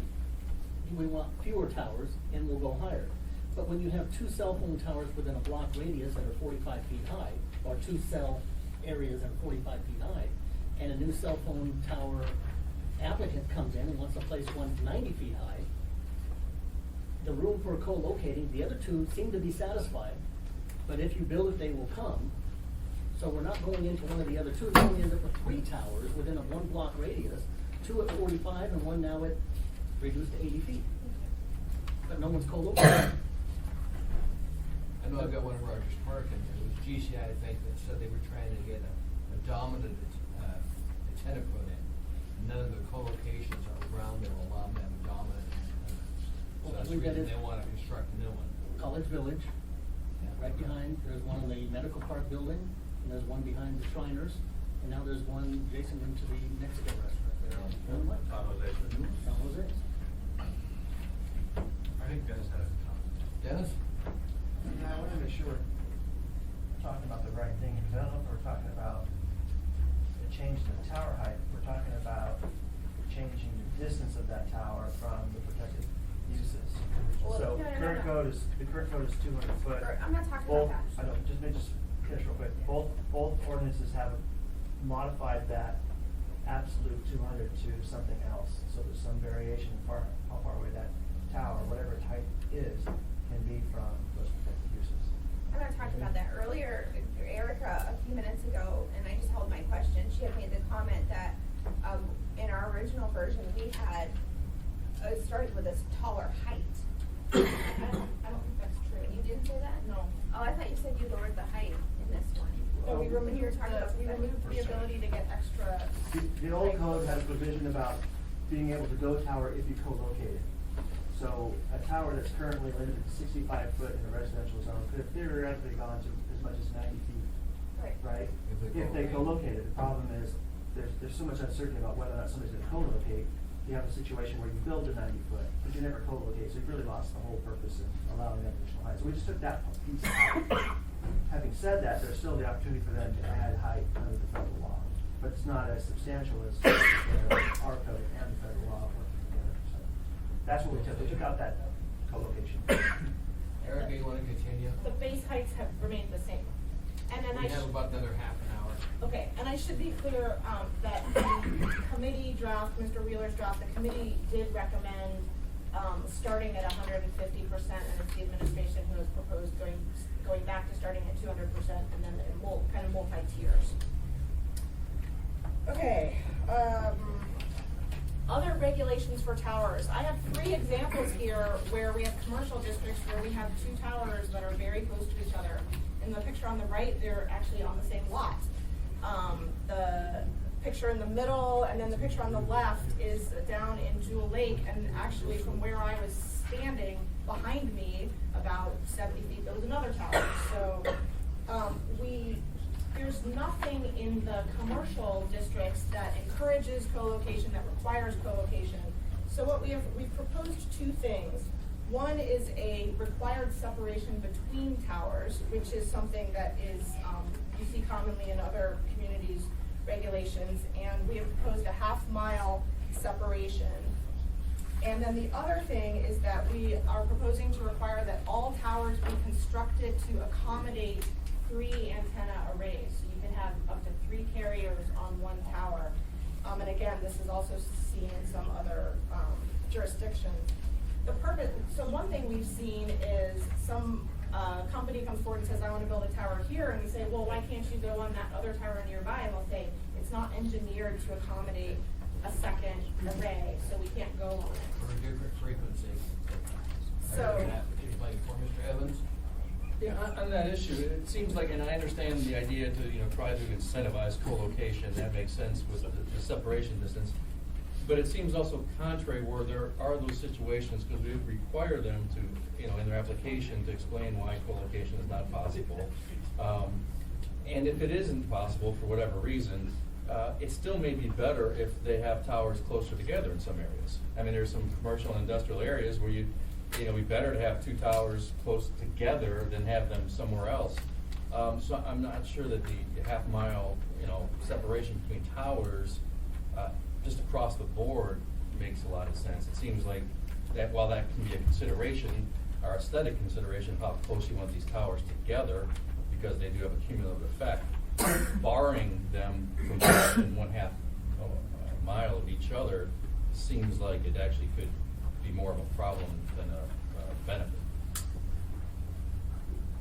we want fewer towers and we'll go higher. But when you have two cell phone towers within a block radius that are 45 feet high, or two cell areas that are 45 feet high, and a new cell phone tower applicant comes in and wants to place one 90 feet high, the room for co-locating, the other two seem to be satisfied, but if you build it, they will come. So we're not going into one of the other two, we end up with three towers within a one block radius, two at 45 and one now at reduced to 80 feet. But no one's co-locating. I know I've got one in Rogers Park, and it was GCI, I think, that said they were trying to get a dominant antenna put in. None of the co-locations around there will allow them to have a dominant antenna. So that's the reason they want to construct a new one. College Village, right behind, there's one in the medical park building, and there's one behind the Shriners, and now there's one adjacent into the Mexican restaurant there on San Jose. San Jose. I think Dennis has a comment. Dennis? Yeah, I want to make sure we're talking about the right thing, because I don't know if we're talking about a change in the tower height. We're talking about changing the distance of that tower from the protected uses. Well, So no. the current code is 200 foot. I'm not talking Both, about that. I know, just finish real quick. Both ordinances have modified that absolute 200 to something else. So there's some variation in how far away that tower, whatever its height is, can be from those protected uses. I'm not talking about that. Earlier, Erica, a few minutes ago, and I just held my question, she had made the comment that in our original version, we had, it started with this taller height. I don't think that's true. You didn't say that? No. Oh, I thought you said you lowered the height in this one. So we removed You were talking about we removed the ability to get extra. The old code had a provision about being able to go tower if you co-located. So a tower that's currently limited to 65 foot in a residential zone could have theoretically gone to as much as 90 feet right? If they If they co-locate. co-locate it, the problem is, there's so much uncertainty about whether or not somebody's gonna co-locate. You have a situation where you build a 90-foot, but you never co-locate, so you've really lost the whole purpose of allowing that additional height. So we just took that piece out. Having said that, there's still the opportunity for them to add height under the federal law, but it's not as substantial as our code and the federal law working together. So that's what we took. We took out that co-location. Erica, you wanna continue? The base heights have remained the same. And then We have about another half an hour. Okay, and I should be clear, that the committee draft, Mr. Wheeler's draft, the committee did recommend, starting at 150%, and it's the administration who has proposed going back to starting at 200%, and then kind of multi-tiers. Okay, other regulations for towers. I have 3 examples here where we have commercial districts where we have 2 towers that are very close to each other. In the picture on the right, they're actually on the same lot. The picture in the middle and then the picture on the left is down in Jewel Lake, and actually from where I was standing, behind me, about 70 feet, there was another tower. So there's nothing in the commercial districts that encourages co-location, that requires co-location. So what we've proposed 2 things. One is a required separation between towers, which is something that is, you see commonly in other communities' regulations, and we have proposed a half-mile separation. And then the other thing is that we are proposing to require that all towers be constructed to accommodate 3 antenna arrays. So you can have up to 3 carriers on one tower. And again, this is also seen in some other jurisdictions. The purpose, so one thing we've seen is some company comes forward and says, I want to build a tower here, and we say, well, why can't you go on that other tower nearby? And they'll say, it's not engineered to accommodate a second array, so we can't go on it. For a different frequency. So- I heard that explained for Mr. Evans. Yeah, on that issue, it seems like, and I understand the idea to, try to incentivize co-location, that makes sense with the separation distance. But it seems also contrary where there are those situations, because we require them to, in their application to explain why co-location is not possible. And if it isn't possible for whatever reason, it still may be better if they have towers closer together in some areas. I mean, there's some commercial and industrial areas where it'd be better to have 2 towers close together than have them somewhere else. So I'm not sure that the half-mile, separation between towers, just across the board makes a lot of sense. It seems like that while that can be a consideration, our aesthetic consideration of how close you want these towers together, because they do have a cumulative effect, barring them from within 1/2 mile of each other seems like it actually could be more of a problem than a benefit.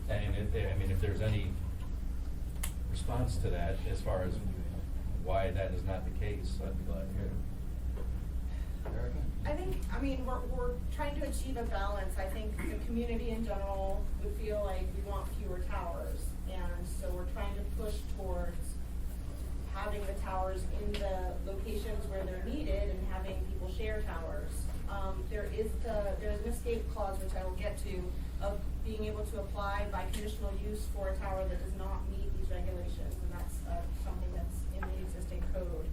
And if there's any response to that as far as why that is not the case, I'd be glad to hear it. Erica? We're trying to achieve a balance. I think the community in general would feel like we want fewer towers. And so we're trying to push towards having the towers in the locations where they're needed and having people share towers. There's an escape clause, which I will get to, of being able to apply by conditional use for a tower that does not meet these regulations, and that's something that's in the existing code.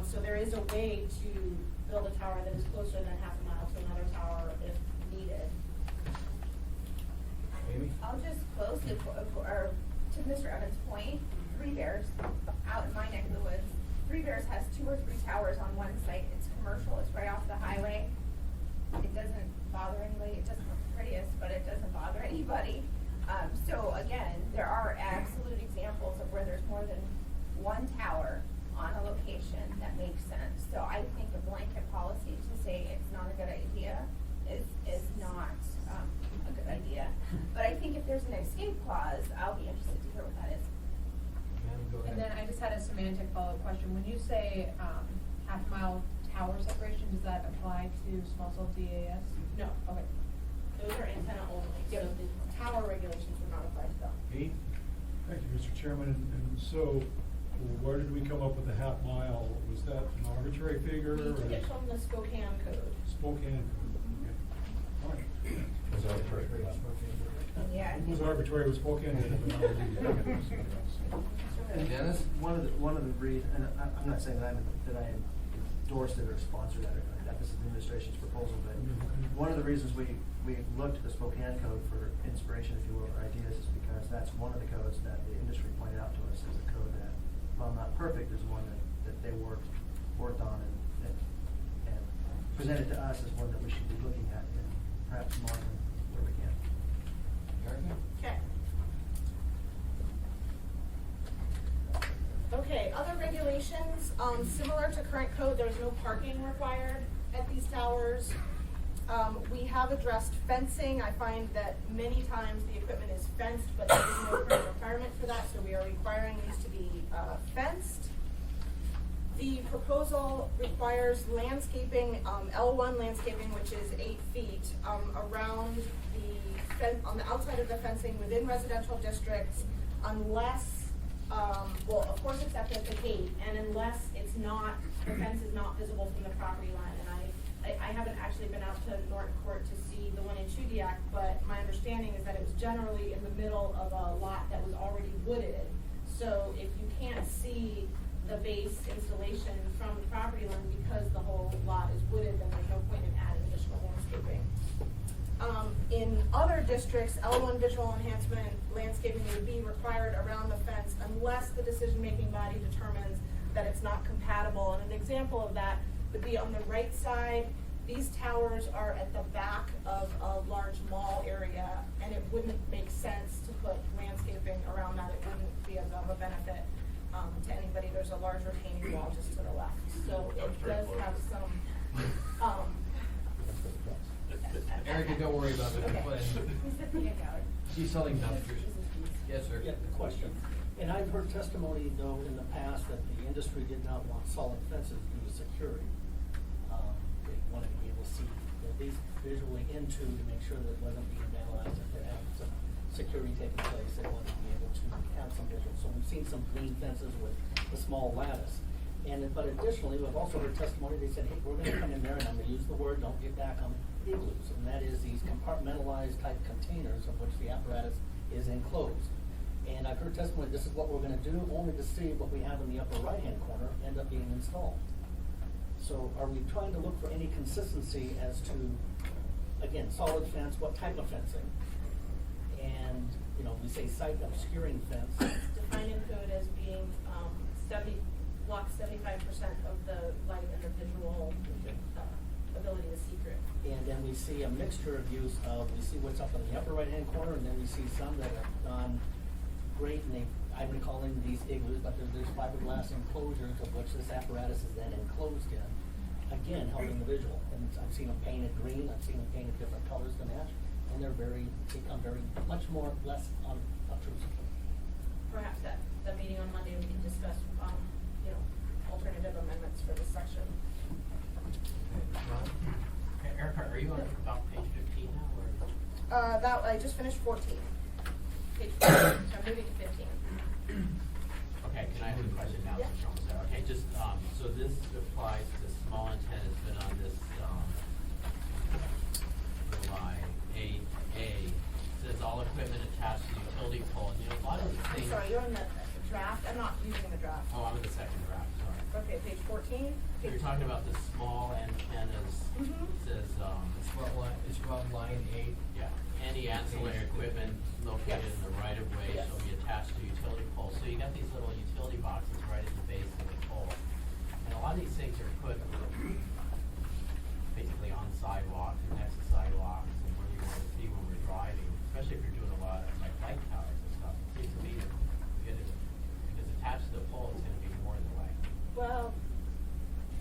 So there is a way to build a tower that is closer than half a mile to another tower if needed. Amy? I'll just close to Mr. Evans' point, Three Bears, out in my neck of the woods, Three Bears has 2 or 3 towers on one site. It's commercial, it's right off the highway. It doesn't bother anybody, it doesn't look the prettiest, but it doesn't bother anybody. So again, there are absolute examples of where there's more than 1 tower on a location that makes sense. So I think a blanket policy to say it's not a good idea is not a good idea. But I think if there's an escape clause, I'll be interested to hear what that is. Go ahead. And then I just had a semantic follow-up question. When you say half-mile tower separation, does that apply to small cell DAS? No. Okay. Those are antenna only, so the tower regulations would not apply to them. Pete? Thank you, Mr. Chairman. And so, where did we come up with the half mile? Was that an arbitrary figure? We took it from the Spokane code. Spokane. Okay. All right. Was that correct? Yeah, It was arbitrary, it was Spokane. And Dennis? One of the reasons, and I'm not saying that I endorsed it or sponsored that, or that this is the administration's proposal, but one of the reasons we looked at the Spokane code for inspiration, if you will, or ideas, is because that's one of the codes that the industry pointed out to us as a code that, while not perfect, is one that they worked on and presented to us as one that we should be looking at and perhaps monitoring where we can. Okay. Okay, other regulations, similar to current code, there's no parking required at these towers. We have addressed fencing. I find that many times the equipment is fenced, but there is no current requirement for that, so we are requiring these to be fenced. The proposal requires landscaping, L1 landscaping, which is 8 feet, around on the outside of the fencing within residential districts, unless, well, of course, except at the gate, and unless it's not, the fence is not visible from the property line. And I haven't actually been out to Norton Court to see the one in Chudiak, but my understanding is that it was generally in the middle of a lot that was already wooded. So if you can't see the base installation from the property line because the whole lot is wooded, then there's no point in adding additional landscaping. In other districts, L1 visual enhancement landscaping would be required around the fence unless the decision-making body determines that it's not compatible. And an example of that would be on the right side. These towers are at the back of a large mall area, and it wouldn't make sense to put landscaping around that. It wouldn't be of a benefit to anybody. There's a large retaining wall just to the left. So it does have some, Erica, don't worry about it. Okay. She's selling dumpsters. Yes, sir. Yeah, the question. And I've heard testimony, though, in the past that the industry did not want solid fences due to security. They wanted to be able to see at least visually into to make sure that it wasn't being vandalized, if there had some security taking place, they wanted to be able to have some visual. So we've seen some green fences with a small lattice. But additionally, we've also heard testimony, they said, hey, we're gonna come in there, and I'm gonna use the word, don't get back on igloos, and that is these compartmentalized type containers of which the apparatus is enclosed. And I've heard testimony, this is what we're gonna do, only to see what we have in the upper right-hand corner end up being installed. So are we trying to look for any consistency as to, again, solid fence, what type of fencing? And, we say site obscuring fence. It's defined in code as being, blocks 75% of the light and the visual ability to see through. And then we see a mixture of use of, we see what's up in the upper right-hand corner, and then we see some that have gone great, and I've been calling these igloos, but there's fiberglass enclosures of which this apparatus is then enclosed in. Again, helping the visual. And I've seen them painted green, I've seen them painted different colors to match, and they're become much more, less obtrusive. Perhaps at the meeting on Monday, we can discuss, alternative amendments for this section. Erica, are you on about page 15 now, or? That, I just finished 14. Page 14, so I'm moving to 15. Okay, can I ask a question now? Yeah. since you're almost there? Okay, just, so this applies to small antennas, but on this, line, A, says all equipment attached to the utility pole, and a lot of the I'm things. sorry, you're in the draft. I'm not using the draft. Oh, I'm in the second draft, sorry. Okay, page 14. So you're talking about the small antennas, Mhm. says, It's from line 8. yeah, any ancillary equipment located Yes. in the right of way Yes. shall be attached to utility poles. So you got these little utility boxes right at the base of the pole. And a lot of these things are put basically on sidewalks and next to sidewalks and where you want to see when we're driving, especially if you're doing a lot of like light towers and stuff. It seems to me that if it's attached to the pole, it's gonna be more in the way. Well,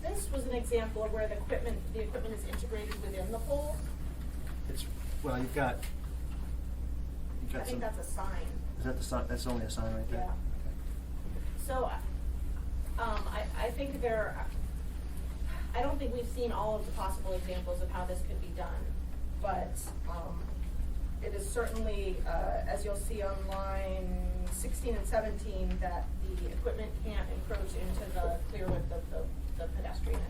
this was an example of where the equipment is integrated within the pole. Well, you've got I think that's a sign. Is that the sign? That's only a sign right there? Yeah. So, I think I don't think we've seen all of the possible examples of how this could be done, but it is certainly, as you'll see on line 16 and 17, that the equipment can't encroach into the clear width of the pedestrian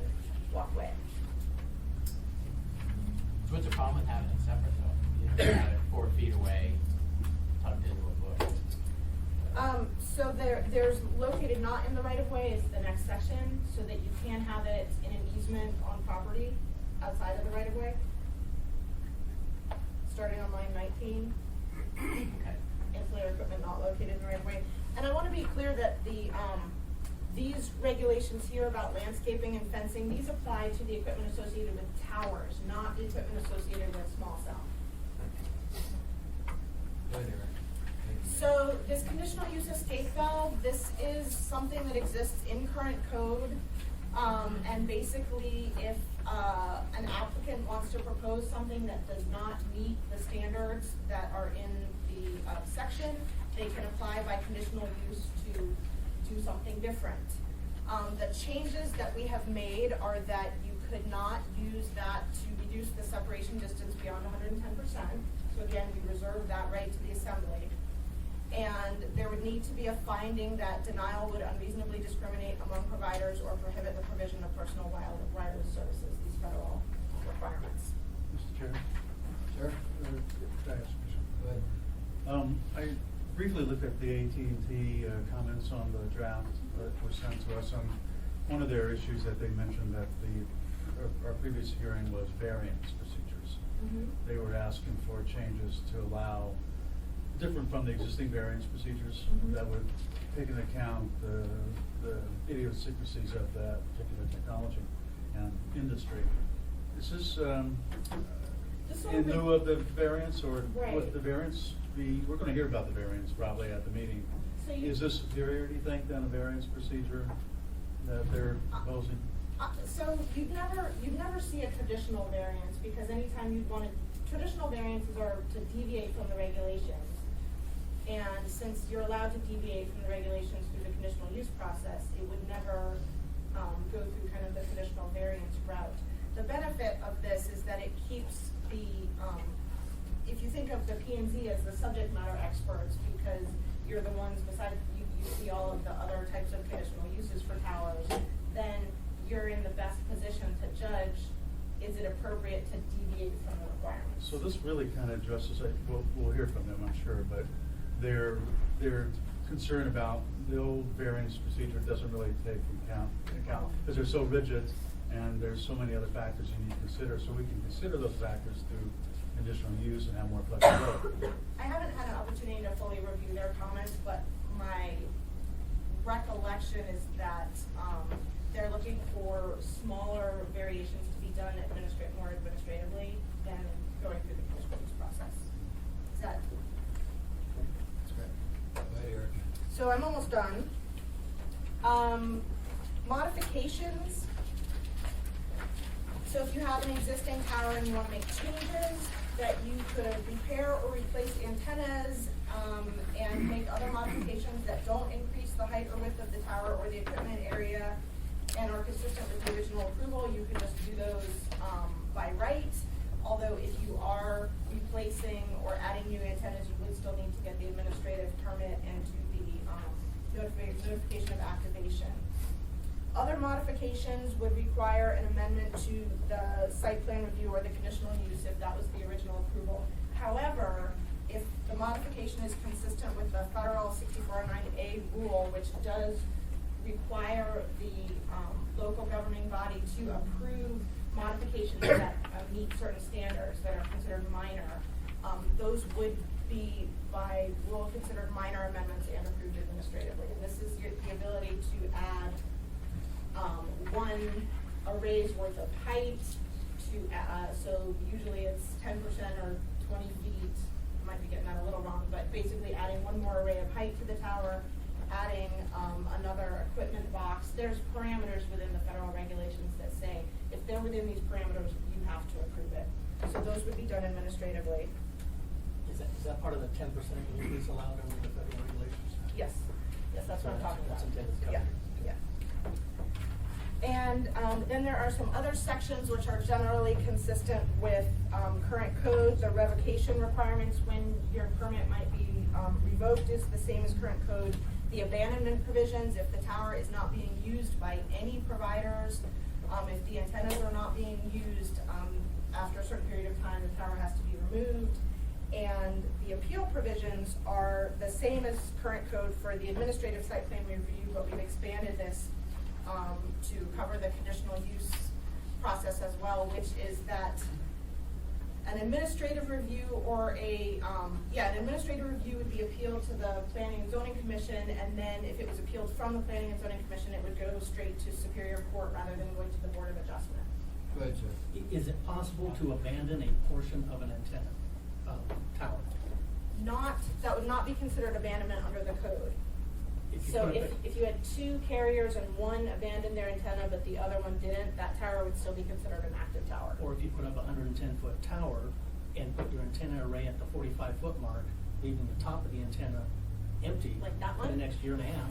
walkway. So what's the problem with having it separate though? You have it 4 feet away So there's located not in the right of way is the next section, so that you can have it in an easement on property outside of the right of way. Starting on line 19. Okay. Ancillary equipment not located in the right of way. And I want to be clear that these regulations here about landscaping and fencing, these apply to the equipment associated with towers, not the equipment associated with small cell. Go ahead, Eric. So this conditional use escape valve, this is something that exists in current code. And basically, if an applicant wants to propose something that does not meet the standards that are in the section, they can apply by conditional use to do something different. The changes that we have made are that you could not use that to reduce the separation distance beyond 110%. So again, we reserve that right to the assembly. And there would need to be a finding that denial would unreasonably discriminate among providers or prohibit the provision of personal wireless services, these federal requirements. Mr. Chair? Sure. Can I ask a question? Go ahead. I briefly looked at the AT&T comments on the draft that were sent to us. One of their issues that they mentioned that our previous hearing was variance procedures. Mm-hmm. They were asking for changes to allow, different from the existing variance procedures, Mhm. that would take into account the idiosyncrasies of that particular technology and industry. Is this This one in would- lieu of the variance, or Right. would the variance be, we're gonna hear about the variance probably at the meeting. So you- Is this superior, do you think, than a variance procedure that they're proposing? So you'd never see a traditional variance, because anytime you'd want to, traditional variances are to deviate from the regulations. And since you're allowed to deviate from the regulations through the conditional use process, it would never go through kind of the traditional variance route. The benefit of this is that it keeps the, if you think of the P&Z as the subject matter experts, because you're the ones, besides you see all of the other types of conditional uses for towers, then you're in the best position to judge, is it appropriate to deviate from the requirements? So this really kind of addresses, we'll hear from them, I'm sure, but their concern about the old variance procedure doesn't really take account, because they're so rigid, and there's so many other factors you need to consider, so we can consider those factors through conditional use and have more flexibility. I haven't had an opportunity to fully review their comments, but my recollection is that they're looking for smaller variations to be done more administratively than going through the conditional use process. Is that? That's great. Go ahead, Eric. So I'm almost done. Modifications. So if you have an existing tower and you want to make changes, that you could repair or replace antennas and make other modifications that don't increase the height or width of the tower or the equipment area and are consistent with the original approval, you can just do those by right. Although if you are replacing or adding new antennas, you would still need to get the administrative permit and do the notification of activation. Other modifications would require an amendment to the site plan review or the conditional use if that was the original approval. However, if the modification is consistent with the federal 6409A rule, which does require the local governing body to approve modifications that meet certain standards that are considered minor, those would be by rule considered minor amendments and approved administratively. And this is the ability to add one array's worth of height to, so usually it's 10% or 20 feet. I might be getting that a little wrong, but basically adding one more array of height to the tower, adding another equipment box. There's parameters within the federal regulations that say if they're within these parameters, you have to approve it. So those would be done administratively. Is that part of the 10% increase allowed under the federal regulations? Yes, that's what I'm talking about. That's intended to cover. Yeah. And then there are some other sections which are generally consistent with current code. The revocation requirements when your permit might be revoked is the same as current code. The abandonment provisions, if the tower is not being used by any providers, if the antennas are not being used, after a certain period of time, the tower has to be removed. And the appeal provisions are the same as current code for the administrative site plan review, but we've expanded this to cover the conditional use process as well, which is that an administrative review or an administrative review would be appealed to the Planning and Zoning Commission, and then if it was appealed from the Planning and Zoning Commission, it would go straight to Superior Court rather than going to the Board of Adjustment. Go ahead, sir. Is it possible to abandon a portion of an antenna, tower? That would not be considered abandonment under the code. If you So put it- if you had two carriers and one abandoned their antenna but the other one didn't, that tower would still be considered an active tower. Or if you put up a 110-foot tower and put your antenna array at the 45-foot mark, leaving the top of the antenna empty Like that for the one? next year and a half,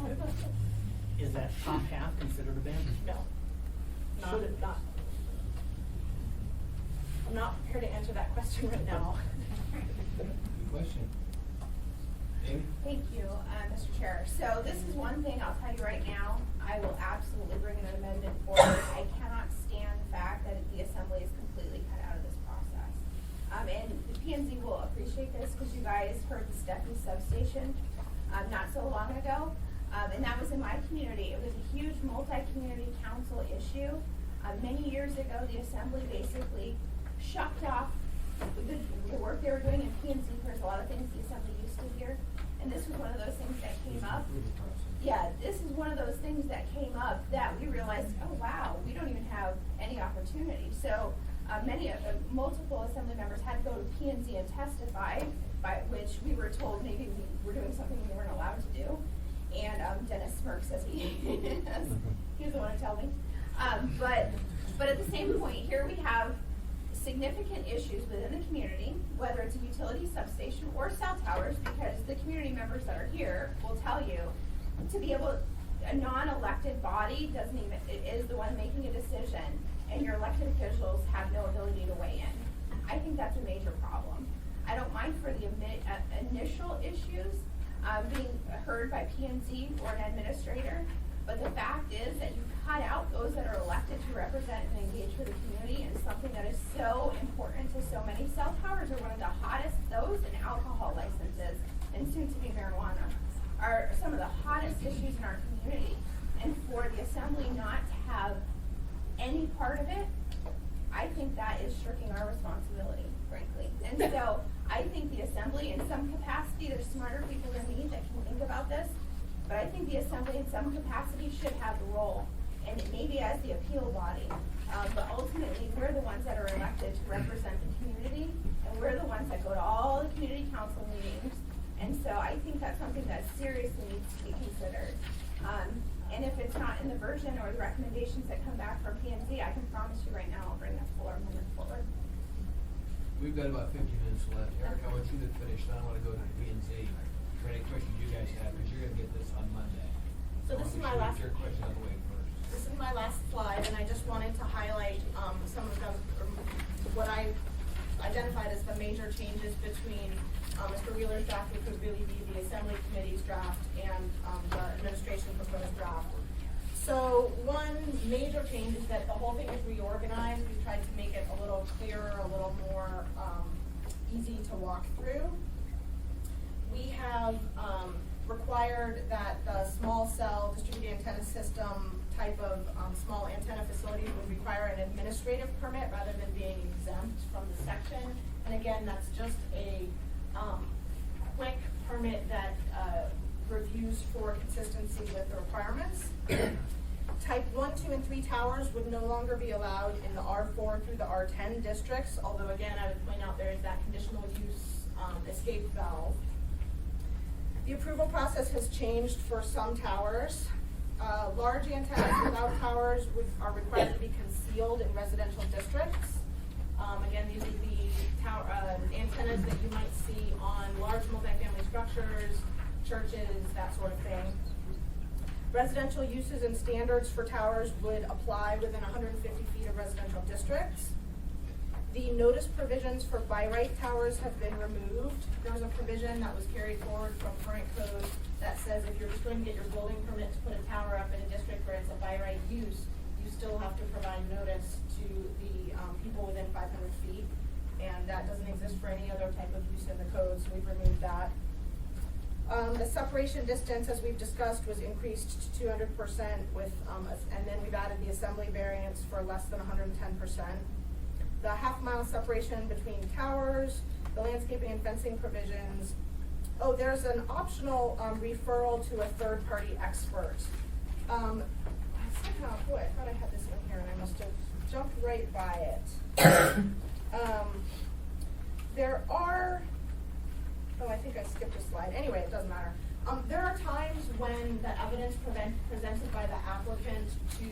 is that top half considered abandoned? No. Not. I'm not prepared to answer that question right now. Good question. Amy? Thank you, Mr. Chair. So this is one thing I'll tell you right now, I will absolutely bring an amendment forward. I cannot stand the fact that the assembly is completely cut out of this process. And the P&Z will appreciate this because you guys heard the Steffi substation not so long ago. And that was in my community. It was a huge multi-community council issue. Many years ago, the assembly basically shucked off the work they were doing in P&Z. There's a lot of things the assembly used to hear. And this was one of those things that came up. Yeah, this is one of those things that came up that we realized, oh wow, we don't even have any opportunity. So multiple assembly members had to go to P&Z and testify, by which we were told maybe we were doing something we weren't allowed to do. And Dennis smirks as he doesn't want to tell me. But at the same point, here we have significant issues within the community, whether it's a utility substation or cell towers, because the community members that are here will tell you to be able, a non-elected body is the one making a decision, and your elected officials have no ability to weigh in. I think that's a major problem. I don't mind for the initial issues being heard by P&Z or an administrator, but the fact is that you cut out those that are elected to represent and engage with the community, and something that is so important to so many. Cell towers are one of the hottest, those and alcohol licenses, and soon to be marijuana, are some of the hottest issues in our community. And for the assembly not to have any part of it, I think that is shirking our responsibility, frankly. And so I think the assembly, in some capacity, there's smarter people than me that can think about this, but I think the assembly in some capacity should have a role, and maybe as the appeal body. But ultimately, we're the ones that are elected to represent the community, and we're the ones that go to all the community council meetings. And so I think that's something that seriously needs to be considered. And if it's not in the version or the recommendations that come back from P&Z, I can promise you right now I'll bring that full amendment forward. We've got about 50 minutes left. Eric, I want you to finish, then I want to go to P&Z for any questions you guys have, because you're going to get this on Monday. So this is my Get last. your question out of the way first. This is my last slide, and I just wanted to highlight some of what I identified as the major changes between Mr. Wheeler's draft, which would really be the Assembly Committee's draft, and the administration proposed draft. So one major change is that the whole thing is reorganized. We tried to make it a little clearer, a little more easy to walk through. We have required that the small cell distributed antenna system type of small antenna facilities would require an administrative permit rather than being exempt from the section. And again, that's just a quick permit that reviews for consistency with the requirements. Type 1, 2, and 3 towers would no longer be allowed in the R4 through the R10 districts, although again, I would point out there is that conditional use escape valve. The approval process has changed for some towers. Large antennas without towers are required to be concealed in residential districts. Again, these would be antennas that you might see on large multifamily structures, churches, that sort of thing. Residential uses and standards for towers would apply within 150 feet of residential districts. The notice provisions for by right towers have been removed. There was a provision that was carried forward from current code that says if you're just going to get your building permit to put a tower up in a district where it's a by right use, you still have to provide notice to the people within 500 feet. and that doesn't exist for any other type of use in the code, so we've removed that. The separation distance, as we've discussed, was increased to 200% with, and then we've added the assembly variance for less than 110%. The half-mile separation between towers, the landscaping and fencing provisions. Oh, there's an optional referral to a third-party expert. Somehow, boy, I thought I had this in here and I must have jumped right by it. There are, oh, I think I skipped a slide. Anyway, it doesn't matter. There are times when the evidence presented by the applicant to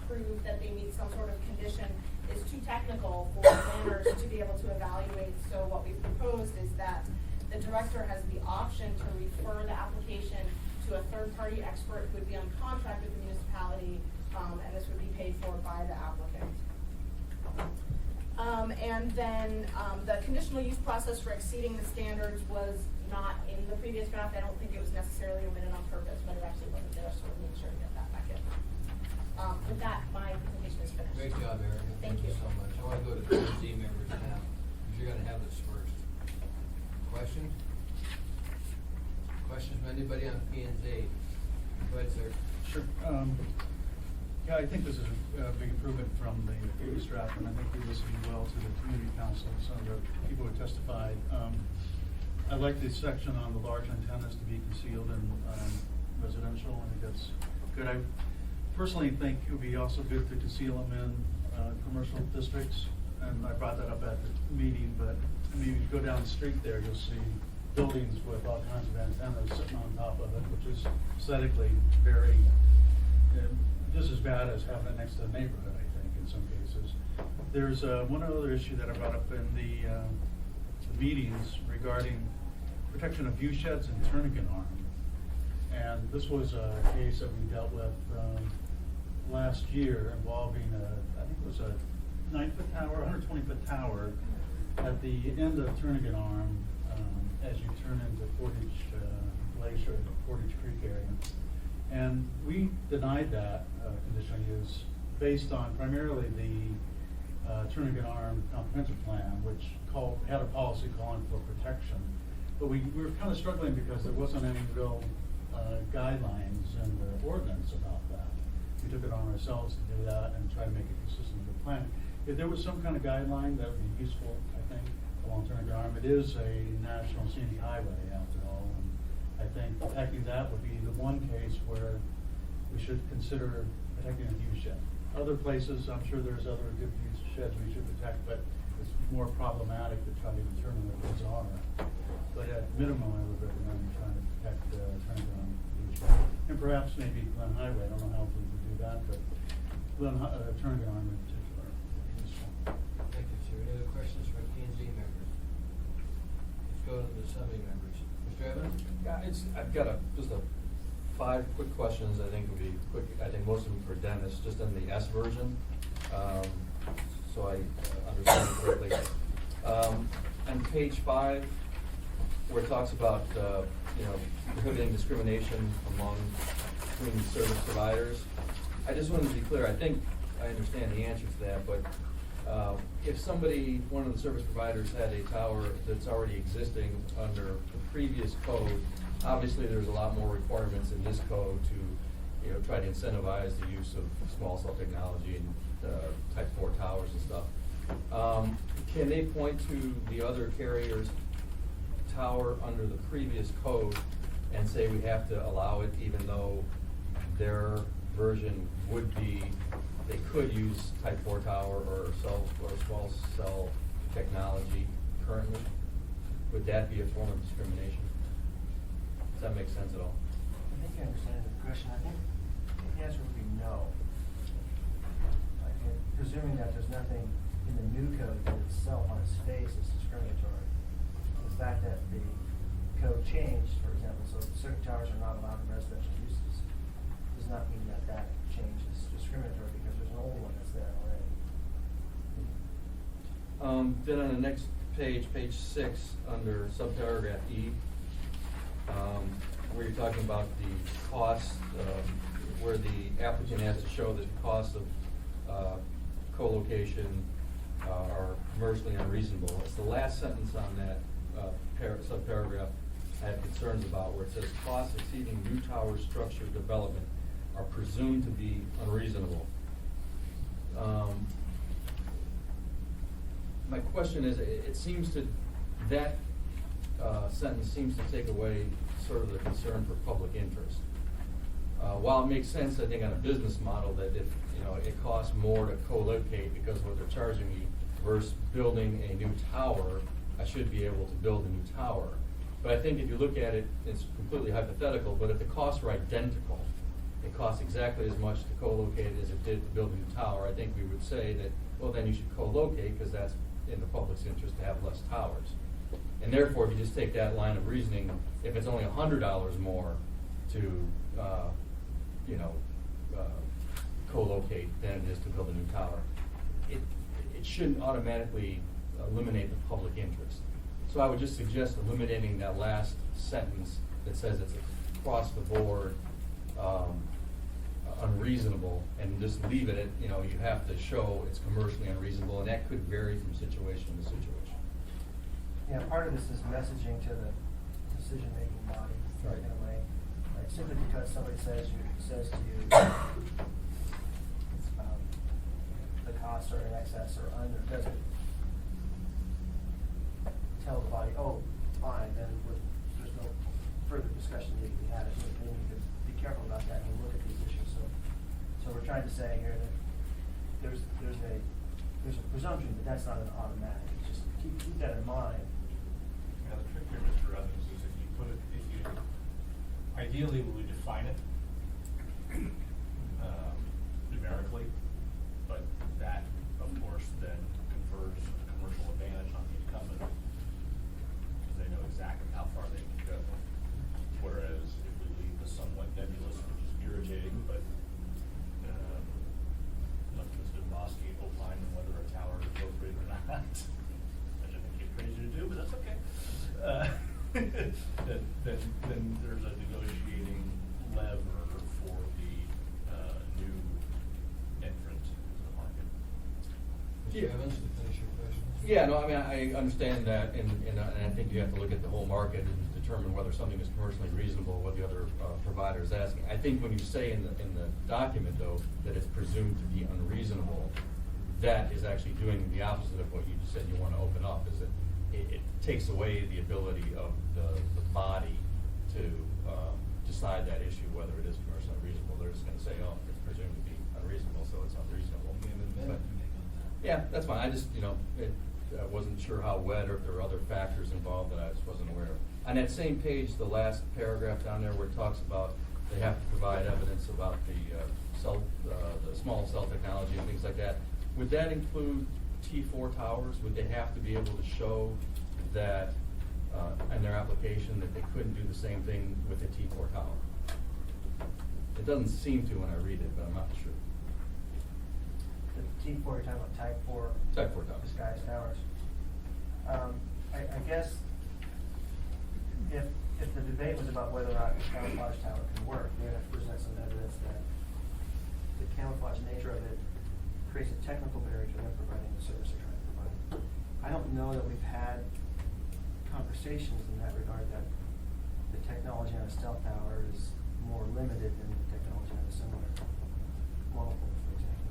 prove that they meet some sort of condition is too technical for planners to be able to evaluate. So what we've proposed is that the director has the option to refer the application to a third-party expert who would be on contract with the municipality, and this would be paid for by the applicant. And then the conditional use process for exceeding the standards was not in the previous draft. I don't think it was necessarily omitted on purpose, but it actually wasn't there, so we'll make sure to get that back in. With that, my presentation is finished. Great job, Eric. Thank you so much. I want to go to PNC members now, because you're going to have this first. Questions? Questions from anybody on PNC? Go ahead, sir. Sure. Yeah, I think this is a big improvement from the previous draft, and I think we listened well to the community council, some of the people who testified. I like the section on the large antennas to be concealed in residential. I think that's good. I personally think it would be also good to conceal them in commercial districts, and I brought that up at the meeting, but I mean, if you go down the street there, you'll see buildings with all kinds of antennas sitting on top of it, which is aesthetically very, just as bad as having it next to the neighborhood, I think, in some cases. There's one other issue that I brought up in the meetings regarding protection of view sheds and Turnagain Arm. And this was a case that we dealt with last year involving I think it was a 9-foot tower, 120-foot tower at the end of Turnagain Arm as you turn into Portage Glacier, the Portage Creek area. And we denied that conditional use based on primarily the Turnagain Arm comprehensive plan, which had a policy calling for protection. But we were kind of struggling because there wasn't any real guidelines in the ordinance about that. We took it on ourselves to do that and try to make it consistent with the plan. If there was some kind of guideline, that would be useful, I think, along Turnagain Arm. It is a national scenic highway after all, and I think protecting that would be the one case where we should consider protecting a view shed. Other places, I'm sure there's other good view sheds we should protect, but it's more problematic to try to determine what those are. But at minimum, I would recommend trying to protect Turnagain Arm view shed. And perhaps maybe Glen Highway, I don't know how we would do that, but Turnagain Arm in particular. Thank you, sir. Any other questions from PNC members? Let's go to the assembly members. Mr. Evans? Yeah, I've got just 5 quick questions. I think will be quick. I think most of them for Dennis, just in the S version, so I understand it correctly. On page 5, where it talks about prohibiting discrimination between service providers. I just wanted to be clear. I think I understand the answer to that, but if one of the service providers had a tower that's already existing under the previous code, obviously there's a lot more requirements in this code to try to incentivize the use of small cell technology and type 4 towers and stuff. Can they point to the other carrier's tower under the previous code and say we have to allow it, even though their version would be they could use type 4 tower or small cell technology currently? Would that be a form of discrimination? Does that make sense at all? I think I understand the question. I think the answer would be no. Presuming that there's nothing in the new code that itself on its face is discriminatory. The fact that the code changed, for example, so certain towers are not allowed in residential uses, does not mean that that change is discriminatory because there's an old one that's there already. Then on the next page, page 6, under subparagraph E, where you're talking about the cost, where the applicant has to show the cost of co-location are commercially unreasonable. It's the last sentence on that subparagraph I have concerns about, where it says costs exceeding new tower structure development are presumed to be unreasonable. My question is, it seems to, that sentence seems to take away sort of the concern for public interest. While it makes sense, I think, on a business model that if, it costs more to co-locate because of what they're charging me versus building a new tower, I should be able to build a new tower. But I think if you look at it, it's completely hypothetical, but if the costs were identical, it costs exactly as much to co-locate as it did to build a new tower, I think we would say that, well, then you should co-locate because that's in the public's interest to have less towers. And therefore, if you just take that line of reasoning, if it's only $100 more to, co-locate than it is to build a new tower, it shouldn't automatically eliminate the public interest. So I would just suggest eliminating that last sentence that says it's across the board unreasonable, and just leave it at, you have to show it's commercially unreasonable, and that could vary from situation to situation. Yeah, part of this is messaging to the decision-making body, Right. in a way. Like, simply because somebody says to you, the costs are in excess or under, doesn't tell the body, oh, fine, then there's no further discussion need to be had. I think they need to be careful about that and look at these issues. So we're trying to say here that there's a presumption, but that's not an automatic. Just keep that in mind. Yeah, the trick here, Mr. Evans, is ideally we would define it numerically, but that, of course, then confers a commercial advantage on the incumbent because they know exactly how far they can go. Whereas if we leave this somewhat nebulous, which is irritating, but let Mr. Bosky opine on whether a tower is appropriate or not, which I think he's crazy to do, but that's okay. Then there's a negotiating lever for the new entrant to the market. Yeah. Evans, to finish your question. Yeah, no, I mean, I understand that, and I think you have to look at the whole market and determine whether something is commercially reasonable, what the other provider is asking. I think when you say in the document, though, that it's presumed to be unreasonable, that is actually doing the opposite of what you just said you want to open up, is that it takes away the ability of the body to decide that issue, whether it is commercially unreasonable. They're just going to say, oh, it's presumed to be unreasonable, so it's unreasonable. But, yeah, that's fine. I just, I wasn't sure how wet or if there were other factors involved that I just wasn't aware of. On that same page, the last paragraph down there where it talks about they have to provide evidence about the small cell technology and things like that, would that include T4 towers? Would they have to be able to show that in their application that they couldn't do the same thing with a T4 tower? It doesn't seem to when I read it, but I'm not sure. The T4, you're talking about Type 4? Type 4 towers. Disguised towers. I guess if the debate was about whether or not the camouflage tower can work, we have to present some evidence that the camouflage nature of it creates a technical barrier to them providing the service they're trying to provide. I don't know that we've had conversations in that regard that the technology on a stealth tower is more limited than the technology on a similar monopole, for example.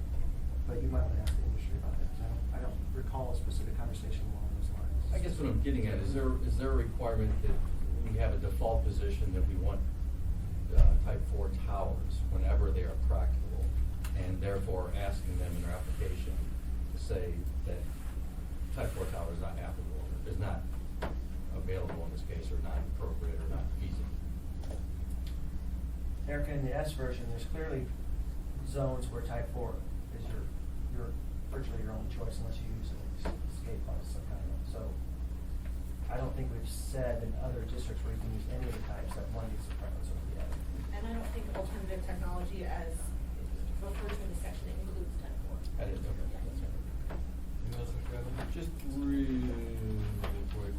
But you might want to ask the industry about that, because I don't recall a specific conversation along those lines. I guess what I'm getting at is there a requirement that we have a default position that we want Type 4 towers whenever they are practicable, and therefore asking them in their application to say that Type 4 tower is not applicable, is not available in this case, or not appropriate, or not feasible. Erica, in the S version, there's clearly zones where Type 4 is your virtually your only choice unless you use an escape clause of some kind. So I don't think we've said in other districts where you can use any of the types that one gets a preference over the other. And I don't think alternative technology as referred to in the section includes Type 4. I didn't know that. That's right. Anything else, Mr. Evans? Just really quick,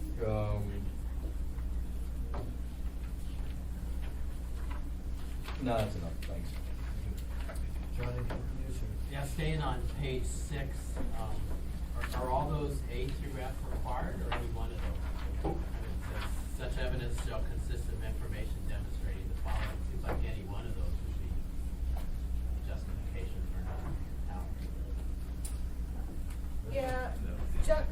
no, that's enough, thanks. John, anything from you, sir? Yeah, staying on page 6, Are all those A2 graphs required, or any one of those? I mean, it says, such evidence shall consist of information demonstrating the following. Seems like any one of those would be justification for not out. Yeah,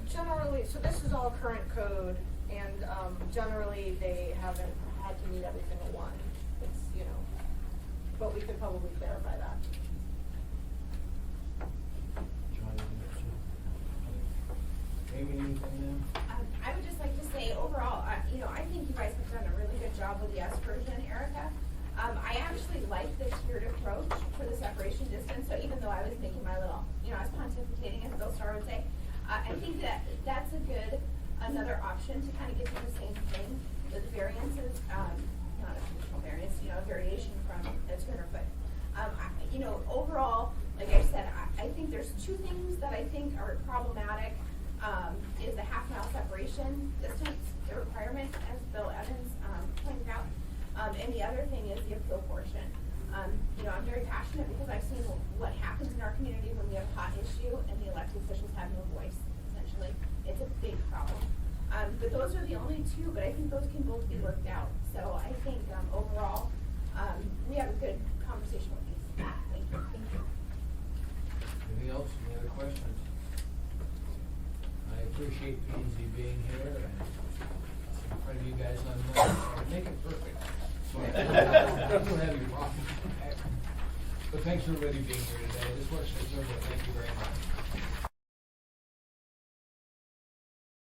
generally, so this is all current code, and, generally, they haven't had to meet every single one. It's, you know, but we could probably clarify that. Amy, anything then? I would just like to say overall, you know, I think you guys have done a really good job with the S version, Erica. I actually like the tiered approach for the separation distance, so even though I was making my little, you know, I was pontificating, as Bill Starr would say, I think that that's a good, another option to kind of get to the same thing with variances, not a traditional variance, you know, a variation from a 200 foot. You know, overall, like I said, I think there's two things that I think are problematic. Is the half-mile separation distance, the requirement, as Bill Evans pointed out. And the other thing is the appeal portion. You know, I'm very passionate because I've seen what happens in our community when we have a hot issue and the elected officials have no voice, essentially. It's a big problem. But those are the only two, but I think those can both be worked out. So I think overall, we have a good conversation with these. Thank you. Thank you. Anything else? Any other questions? I appreciate P&Z being here and in front of you guys on Monday. Make it perfect. Don't have your problem. But thanks for everybody being here today. This works for everyone. Thank you very much.